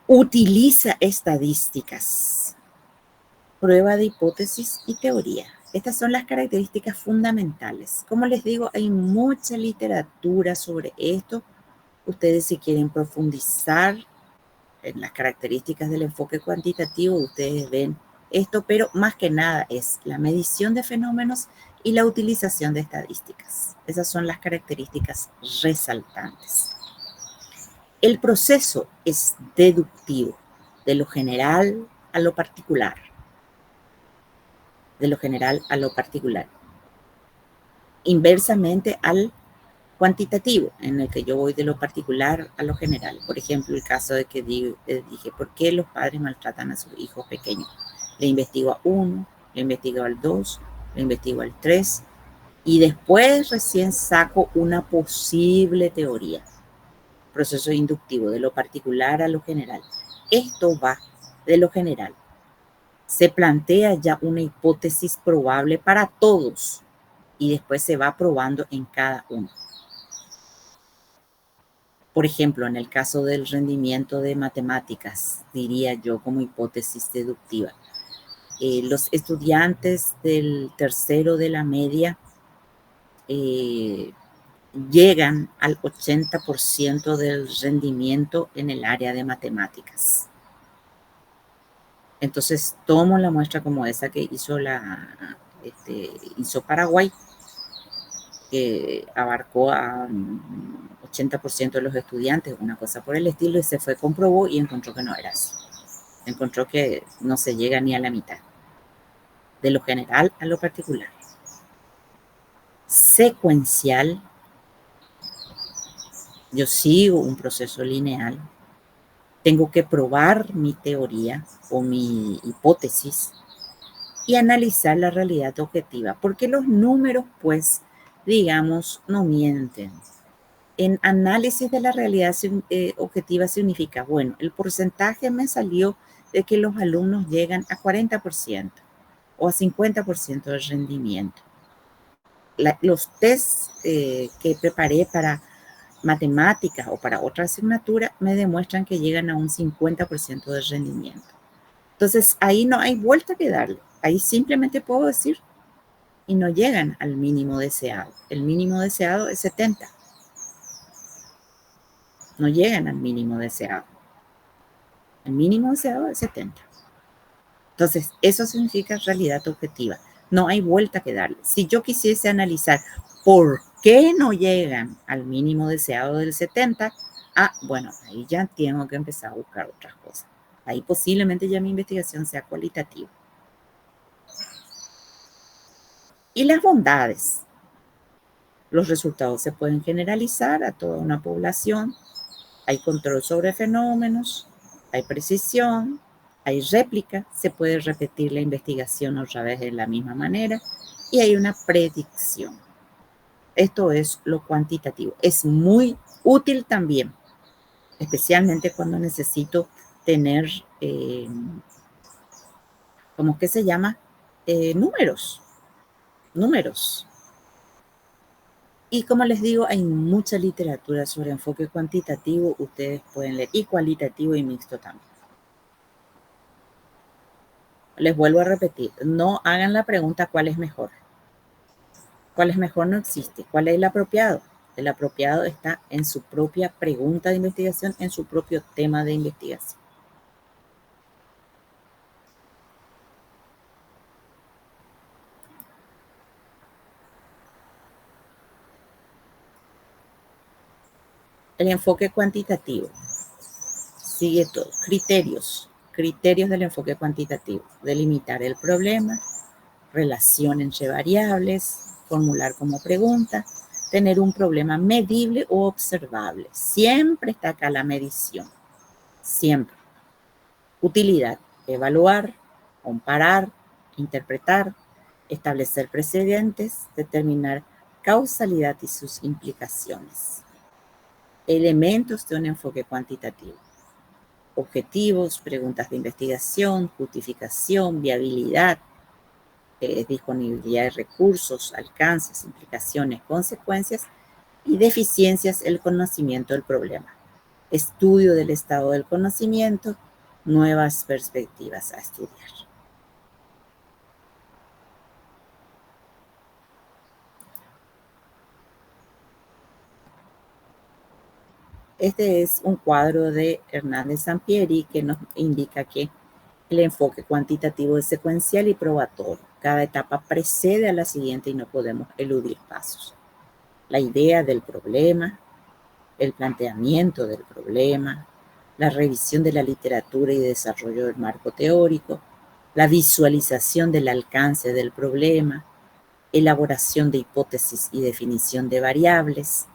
[SPEAKER 1] Utiliza estadísticas, prueba de hipótesis y teoría. Estas son las características fundamentales. Como les digo, hay mucha literatura sobre esto. Ustedes, si quieren profundizar en las características del enfoque cuantitativo, ustedes ven esto, pero más que nada es la medición de fenómenos y la utilización de estadísticas. Esas son las características resaltantes. El proceso es deductivo, de lo general a lo particular. De lo general a lo particular. Inversamente al cuantitativo, en el que yo voy de lo particular a lo general. Por ejemplo, el caso de que dije, ¿por qué los padres maltratan a sus hijos pequeños? Le investigo a 1, le investigo al 2, le investigo al 3, y después recién saco una posible teoría. Proceso inductivo, de lo particular a lo general. Esto va de lo general. Se plantea ya una hipótesis probable para todos y después se va probando en cada uno. Por ejemplo, en el caso del rendimiento de matemáticas, diría yo como hipótesis deductiva, los estudiantes del tercero de la media llegan al 80% del rendimiento en el área de matemáticas. Entonces tomo la muestra como esa que hizo Paraguay, que abarcó a 80% de los estudiantes, una cosa por el estilo, y se fue, comprobó y encontró que no era así. Encontró que no se llega ni a la mitad, de lo general a lo particular. Secuencial, yo sigo un proceso lineal, tengo que probar mi teoría o mi hipótesis y analizar la realidad objetiva, porque los números, pues, digamos, no mienten. En análisis de la realidad objetiva significa, bueno, el porcentaje me salió de que los alumnos llegan a 40% o a 50% de rendimiento. Los tests que preparé para matemáticas o para otra asignatura me demuestran que llegan a un 50% de rendimiento. Entonces, ahí no hay vuelta que darle. Ahí simplemente puedo decir, y no llegan al mínimo deseado. El mínimo deseado es 70. No llegan al mínimo deseado. El mínimo deseado es 70. Entonces, eso significa realidad objetiva. No hay vuelta que darle. Si yo quisiese analizar por qué no llegan al mínimo deseado del 70, bueno, ahí ya tengo que empezar a buscar otras cosas. Ahí posiblemente ya mi investigación sea cualitativa. Y las bondades. Los resultados se pueden generalizar a toda una población. Hay control sobre fenómenos, hay precisión, hay réplica, se puede repetir la investigación otra vez de la misma manera y hay una predicción. Esto es lo cuantitativo. Es muy útil también, especialmente cuando necesito tener, ¿cómo que se llama? Números. Y como les digo, hay mucha literatura sobre enfoque cuantitativo, ustedes pueden leer, y cualitativo y mixto también. Les vuelvo a repetir, no hagan la pregunta ¿cuál es mejor? ¿Cuál es mejor? No existe. ¿Cuál es el apropiado? El apropiado está en su propia pregunta de investigación, en su propio tema de investigación. El enfoque cuantitativo sigue todo. Criterios del enfoque cuantitativo. Delimitar el problema, relación entre variables, formular como pregunta, tener un problema medible o observable. Siempre está acá la medición. Siempre. Utilidad, evaluar, comparar, interpretar, establecer precedentes, determinar causalidad y sus implicaciones. Elementos de un enfoque cuantitativo. Objetivos, preguntas de investigación, justificación, viabilidad, disponibilidad de recursos, alcances, implicaciones, consecuencias y deficiencias el conocimiento del problema. Estudio del estado del conocimiento, nuevas perspectivas a estudiar. Este es un cuadro de Hernández Sampieri que nos indica que el enfoque cuantitativo es secuencial y probatorio. Cada etapa precede a la siguiente y no podemos eludir pasos. La idea del problema, el planteamiento del problema, la revisión de la literatura y desarrollo del marco teórico, la visualización del alcance del problema, elaboración de hipótesis y definición de variables,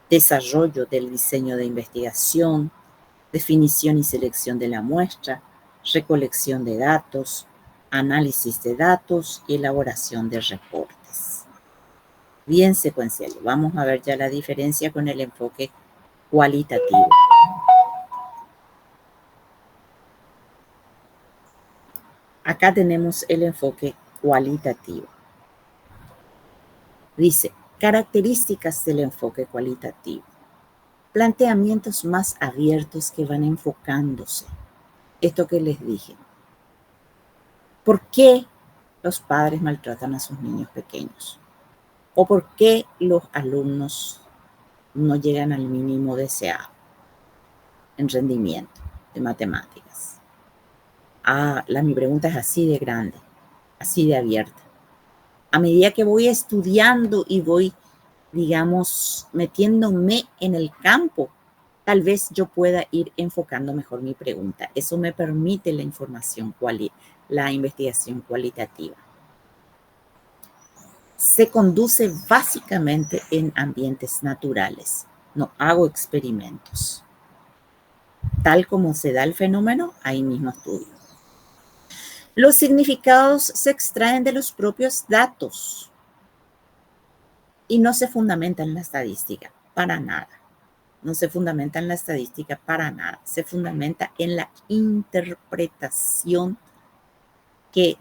[SPEAKER 1] desarrollo del diseño de investigación, definición y selección de la muestra, recolección de datos, análisis de datos y elaboración de reportes. Bien secuencial. Vamos a ver ya la diferencia con el enfoque cualitativo. Acá tenemos el enfoque cualitativo. Dice, características del enfoque cualitativo. Planteamientos más abiertos que van enfocándose. Esto que les dije. ¿Por qué los padres maltratan a sus niños pequeños? ¿O por qué los alumnos no llegan al mínimo deseado en rendimiento de matemáticas? Mi pregunta es así de grande, así de abierta. A medida que voy estudiando y voy, digamos, metiéndome en el campo, tal vez yo pueda ir enfocando mejor mi pregunta. Eso me permite la la investigación cualitativa. Se conduce básicamente en ambientes naturales. No hago experimentos. Tal como se da el fenómeno, ahí mismo estudio. Los significados se extraen de los propios datos y no se fundamentan en la estadística. para nada. No se fundamenta en la estadística para nada. Se fundamenta en la interpretación que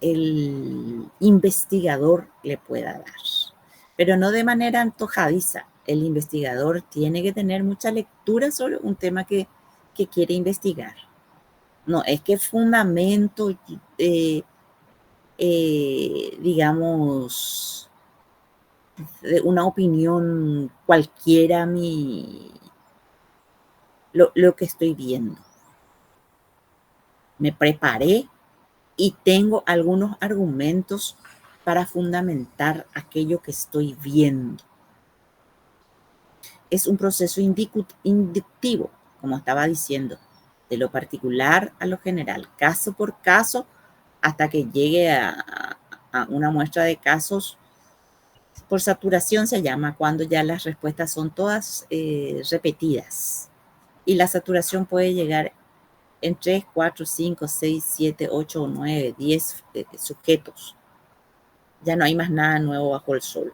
[SPEAKER 1] el investigador le pueda dar. Pero no de manera antojadiza. El investigador tiene que tener mucha lectura sobre un tema que quiere investigar. No es que fundamento, digamos, de una opinión cualquiera lo que estoy viendo. Me preparé y tengo algunos argumentos para fundamentar aquello que estoy viendo. Es un proceso inductivo, como estaba diciendo, de lo particular a lo general, caso por caso, hasta que llegue a una muestra de casos por saturación, se llama cuando ya las respuestas son todas repetidas. Y la saturación puede llegar en 3, 4, 5, 6, 7, 8, 9, 10 sujetos. Ya no hay más nada nuevo bajo el sol.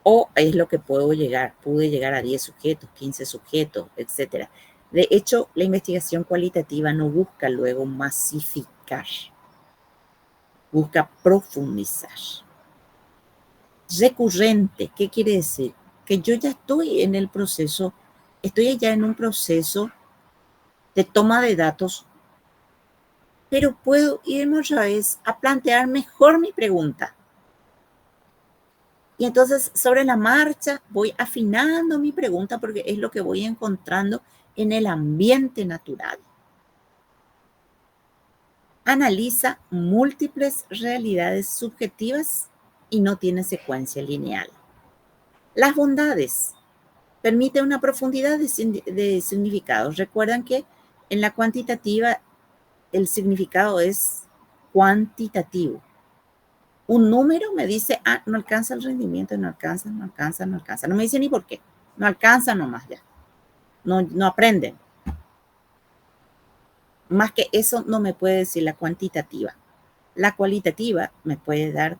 [SPEAKER 1] O es lo que pude llegar a 10 sujetos, 15 sujetos, etc. De hecho, la investigación cualitativa no busca luego masificar, busca profundizar. Recurrente, ¿qué quiere decir? Que yo ya estoy en el proceso, estoy ya en un proceso de toma de datos, pero puedo irme otra vez a plantear mejor mi pregunta. Y entonces, sobre la marcha, voy afinando mi pregunta porque es lo que voy encontrando en el ambiente natural. Analiza múltiples realidades subjetivas y no tiene secuencia lineal. Las bondades. Permite una profundidad de significados. Recuerdan que en la cuantitativa el significado es cuantitativo. Un número me dice, no alcanza el rendimiento, no alcanza. No me dice ni por qué. No alcanza nomás ya. No aprenden. Más que eso no me puede decir la cuantitativa. La cualitativa me puede dar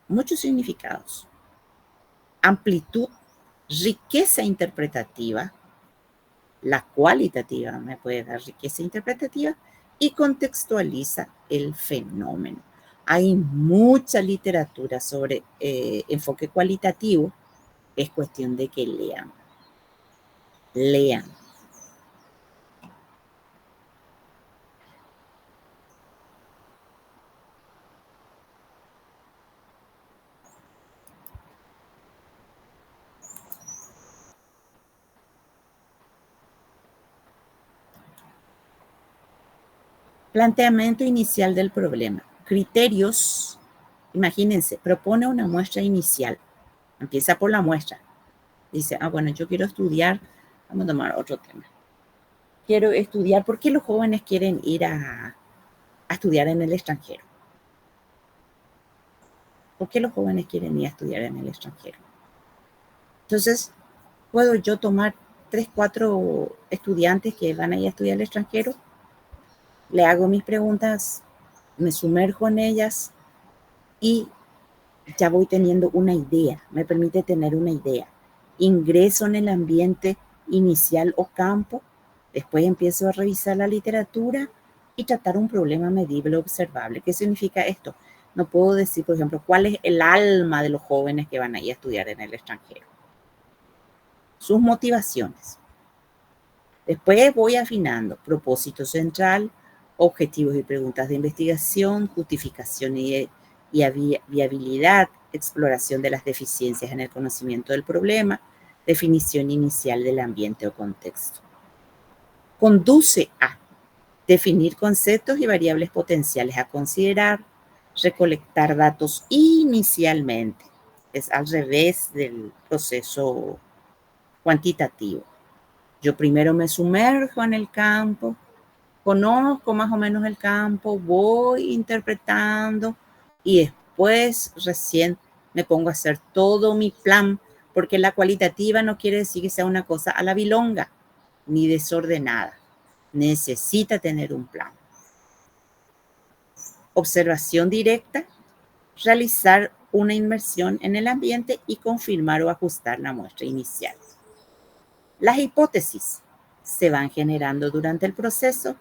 [SPEAKER 1] muchos significados. Amplitud, riqueza interpretativa. La cualitativa me puede dar riqueza interpretativa y contextualiza el fenómeno. Hay mucha literatura sobre enfoque cualitativo. Es cuestión de que lean. Lean. Planteamiento inicial del problema. Criterios. Imagínense, propone una muestra inicial. Empieza por la muestra. Dice, bueno, yo quiero estudiar. Vamos a tomar otro tema. Quiero estudiar. ¿Por qué los jóvenes quieren ir a estudiar en el extranjero? ¿Por qué los jóvenes quieren ir a estudiar en el extranjero? Entonces, ¿puedo yo tomar 3, 4 estudiantes que van a ir a estudiar al extranjero? Le hago mis preguntas, me sumerjo en ellas y ya voy teniendo una idea, me permite tener una idea. Ingreso en el ambiente inicial o campo, después empiezo a revisar la literatura y tratar un problema medible observable. ¿Qué significa esto? No puedo decir, por ejemplo, cuál es el alma de los jóvenes que van a ir a estudiar en el extranjero. Sus motivaciones. Después voy afinando propósito central, objetivos y preguntas de investigación, justificación y viabilidad, exploración de las deficiencias en el conocimiento del problema, definición inicial del ambiente o contexto. Conduce a definir conceptos y variables potenciales a considerar, recolectar datos inicialmente. Es al revés del proceso cuantitativo. Yo primero me sumerjo en el campo, conozco más o menos el campo, voy interpretando y después recién me pongo a hacer todo mi plan, porque la cualitativa no quiere decir que sea una cosa a la bilonga ni desordenada. Necesita tener un plan. Observación directa, realizar una inmersión en el ambiente y confirmar o ajustar la muestra inicial. Las hipótesis se van generando durante el proceso,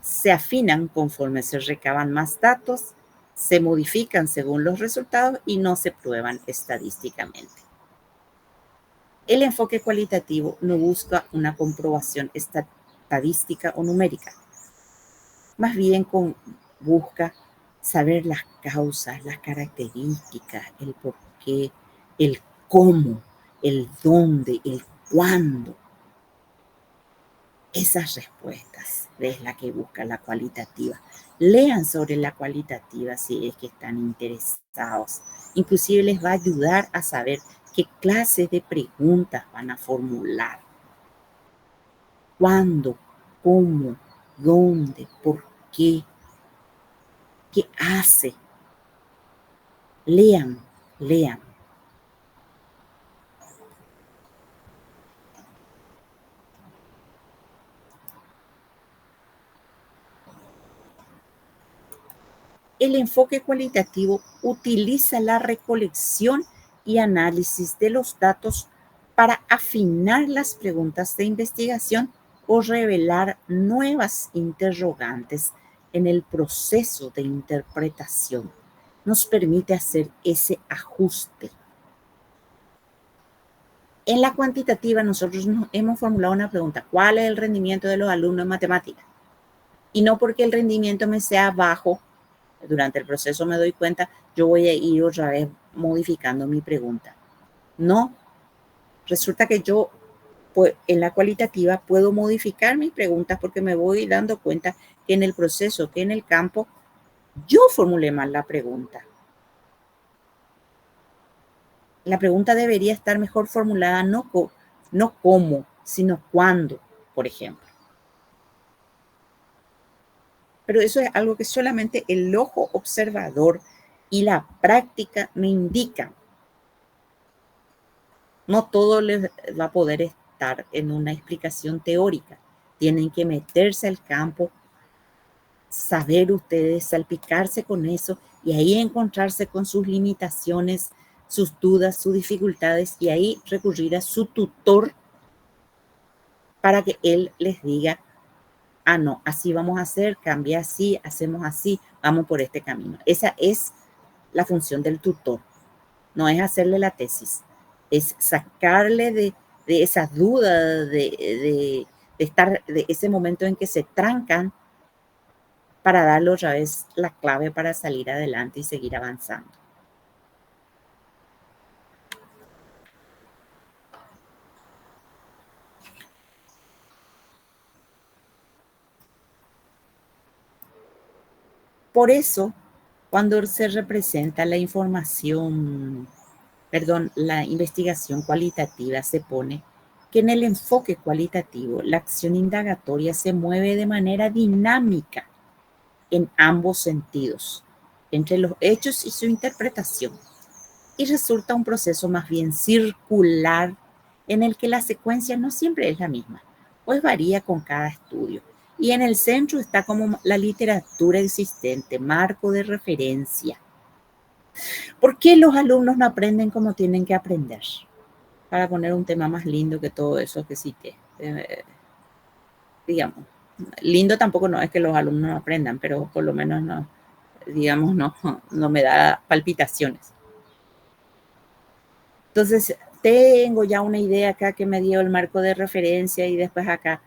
[SPEAKER 1] se afinan conforme se recaban más datos, se modifican según los resultados y no se prueban estadísticamente. El enfoque cualitativo no busca una comprobación estadística o numérica, más bien busca saber las causas, las características, el por qué, el cómo, el dónde, el cuándo. Esas respuestas es la que busca la cualitativa. Lean sobre la cualitativa si es que están interesados. Inclusive les va a ayudar a saber qué clases de preguntas van a formular. ¿Cuándo? ¿Cómo? ¿Dónde? ¿Por qué? ¿Qué hace? Lean, lean. El enfoque cualitativo utiliza la recolección y análisis de los datos para afinar las preguntas de investigación o revelar nuevas interrogantes en el proceso de interpretación. Nos permite hacer ese ajuste. En la cuantitativa nosotros nos hemos formulado una pregunta: ¿cuál es el rendimiento de los alumnos en matemáticas? Y no porque el rendimiento me sea bajo, durante el proceso me doy cuenta, yo voy a ir otra vez modificando mi pregunta. No, resulta que yo pues, en la cualitativa puedo modificar mis preguntas porque me voy dando cuenta que en el proceso, que en el campo, yo formulé mal la pregunta. La pregunta debería estar mejor formulada, no cómo, sino cuándo, por ejemplo. Pero eso es algo que solamente el ojo observador y la práctica me indican. No todo les va a poder estar en una explicación teórica. Tienen que meterse al campo, saber ustedes, salpicarse con eso y ahí encontrarse con sus limitaciones, sus dudas, sus dificultades y ahí recurrir a su tutor para que él les diga: ah, no, así vamos a hacer, cambia así, hacemos así, vamos por este camino. Esa es la función del tutor. No es hacerle la tesis, es sacarle de esa duda, de estar, de ese momento en que se trancan, para darle otra vez la clave para salir adelante y seguir avanzando. Por eso, cuando se representa la la investigación cualitativa, se pone que en el enfoque cualitativo la acción indagatoria se mueve de manera dinámica en ambos sentidos, entre los hechos y su interpretación, y resulta un proceso más bien circular en el que la secuencia no siempre es la misma, pues varía con cada estudio. Y en el centro está como la literatura existente, marco de referencia. ¿Por qué los alumnos no aprenden como tienen que aprender? Para poner un tema más lindo que todo eso que cité. Digamos, lindo tampoco no es que los alumnos no aprendan, pero por lo menos no, digamos, no me da palpitaciones. Entonces, tengo ya una idea acá que me dio el marco de referencia y después acá,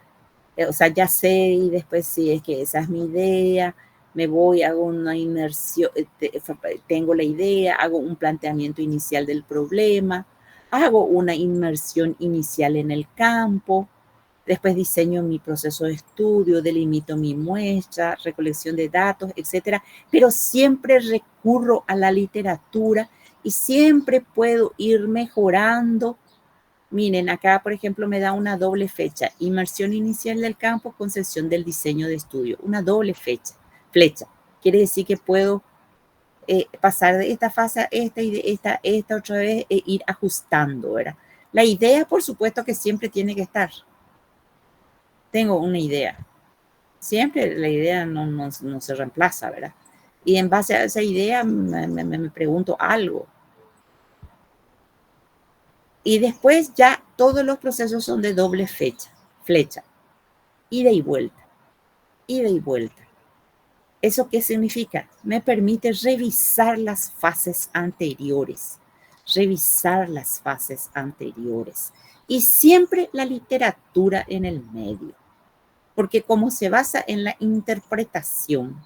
[SPEAKER 1] o sea, ya sé y después sí, es que esa es mi idea, me voy, hago una inmersión, tengo la idea, hago un planteamiento inicial del problema, hago una inmersión inicial en el campo, después diseño mi proceso de estudio, delimito mi muestra, recolección de datos, etcétera, pero siempre recurro a la literatura y siempre puedo ir mejorando. Miren, acá, por ejemplo, me da una doble fecha: inmersión inicial del campo con sesión del diseño de estudio. Una doble flecha. Quiere decir que puedo pasar de esta fase a esta y de esta otra vez e ir ajustando, ¿verdad? La idea, por supuesto, que siempre tiene que estar. Tengo una idea. Siempre la idea no se reemplaza, ¿verdad? Y en base a esa idea me pregunto algo. Y después ya todos los procesos son de doble flecha, ida y vuelta, ida y vuelta. ¿Eso qué significa? Me permite revisar las fases anteriores, revisar las fases anteriores. Y siempre la literatura en el medio, porque como se basa en la interpretación,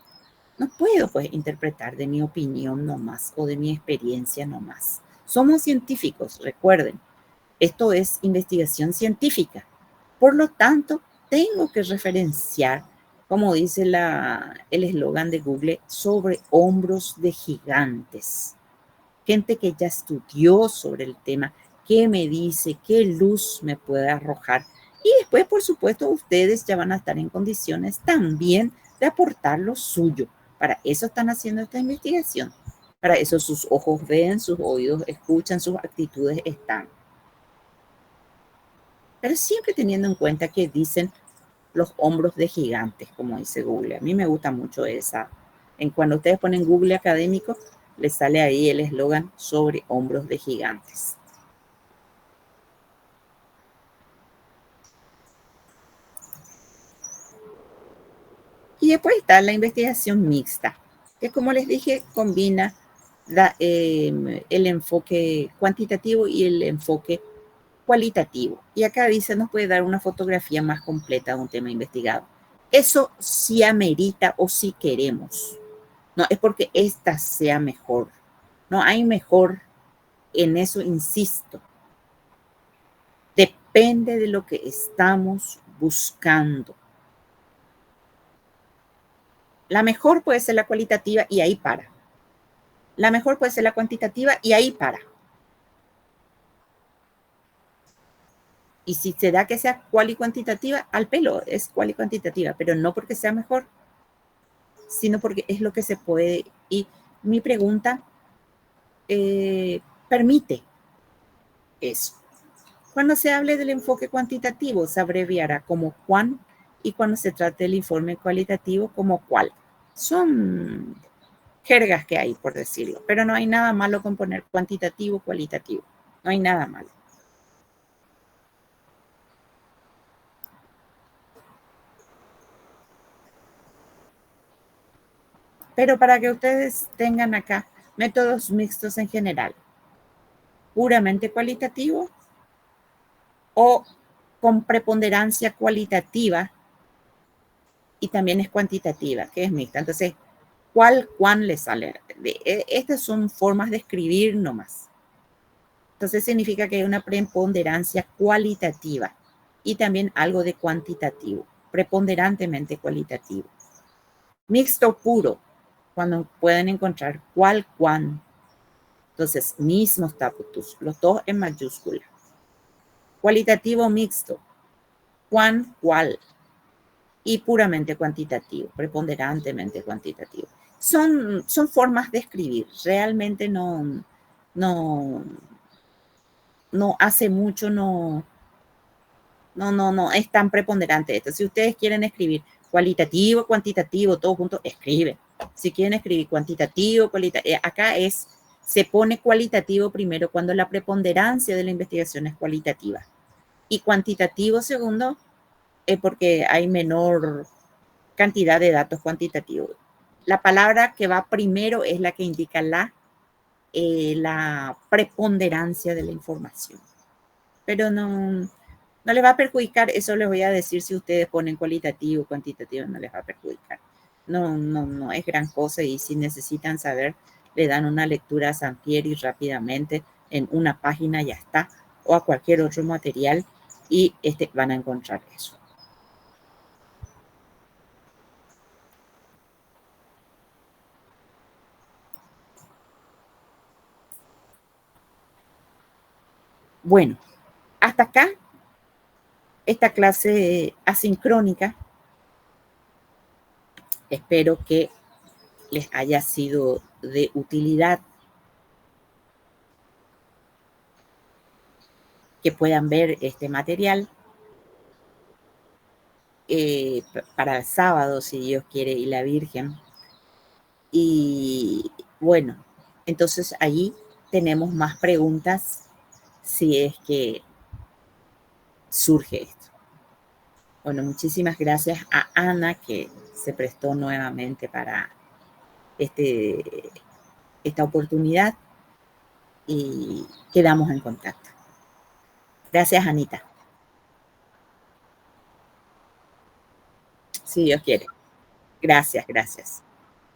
[SPEAKER 1] no puedo pues interpretar de mi opinión nomás o de mi experiencia nomás. Somos científicos, recuerden, esto es investigación científica. Por lo tanto, tengo que referenciar, como dice el eslogan de Google, sobre hombros de gigantes. Gente que ya estudió sobre el tema, qué me dice, qué luz me puede arrojar. Y después, por supuesto, ustedes ya van a estar en condiciones también de aportar lo suyo. Para eso están haciendo esta investigación. Para eso sus ojos ven, sus oídos escuchan, sus actitudes están. Pero siempre teniendo en cuenta que dicen los hombros de gigantes, como dice Google. A mí me gusta mucho esa. En cuando ustedes ponen Google académico, les sale ahí el eslogan sobre hombros de gigantes. Y después está la investigación mixta, que como les dije, combina el enfoque cuantitativo y el enfoque cualitativo. Y acá dice, nos puede dar una fotografía más completa de un tema investigado. Eso sí amerita o sí queremos. No es porque esta sea mejor. No hay mejor, en eso insisto. Depende de lo que estamos buscando. La mejor puede ser la cualitativa y ahí para. La mejor puede ser la cuantitativa y ahí para. Y si se da que sea cual y cuantitativa, al pelo es cual y cuantitativa, pero no porque sea mejor, sino porque es lo que se puede. Y mi pregunta permite eso. Cuando se hable del enfoque cuantitativo, se abreviará como cuán, y cuando se trate del informe cualitativo, como cuál. Son jergas que hay, por decirlo, pero no hay nada malo con poner cuantitativo, cualitativo. No hay nada malo. Pero para que ustedes tengan acá métodos mixtos en general, puramente cualitativo o con preponderancia cualitativa y también es cuantitativa, que es mixta. Entonces, cuán le sale. Estas son formas de escribir nomás. Entonces significa que hay una preponderancia cualitativa y también algo de cuantitativo, preponderantemente cualitativo. Mixto puro, cuando pueden encontrar cuán. Entonces, mismos taputus, los dos en mayúscula. Cualitativo mixto, cuál. Y puramente cuantitativo, preponderantemente cuantitativo. Son formas de escribir, realmente no, no hace mucho, no es tan preponderante esto. Si ustedes quieren escribir cualitativo, cuantitativo, todo junto, escriben. Si quieren escribir cuantitativo, acá se pone cualitativo primero cuando la preponderancia de la investigación es cualitativa. Y cuantitativo segundo, porque hay menor cantidad de datos cuantitativos. La palabra que va primero es la que indica la preponderancia de la información. Pero no les va a perjudicar, eso les voy a decir si ustedes ponen cualitativo, cuantitativo, no les va a perjudicar. No es gran cosa y si necesitan saber, le dan una lectura a Sampieri rápidamente en una página, ya está, o a cualquier otro material y van a encontrar eso. Bueno, hasta acá esta clase asincrónica. Espero que les haya sido de utilidad, que puedan ver este material para el sábado, si Dios quiere y la Virgen. Y bueno, entonces ahí tenemos más preguntas si es que surge esto. Bueno, muchísimas gracias a Ana que se prestó nuevamente para este, esta oportunidad y quedamos en contacto. Gracias, Anita. Si Dios quiere. Gracias, gracias.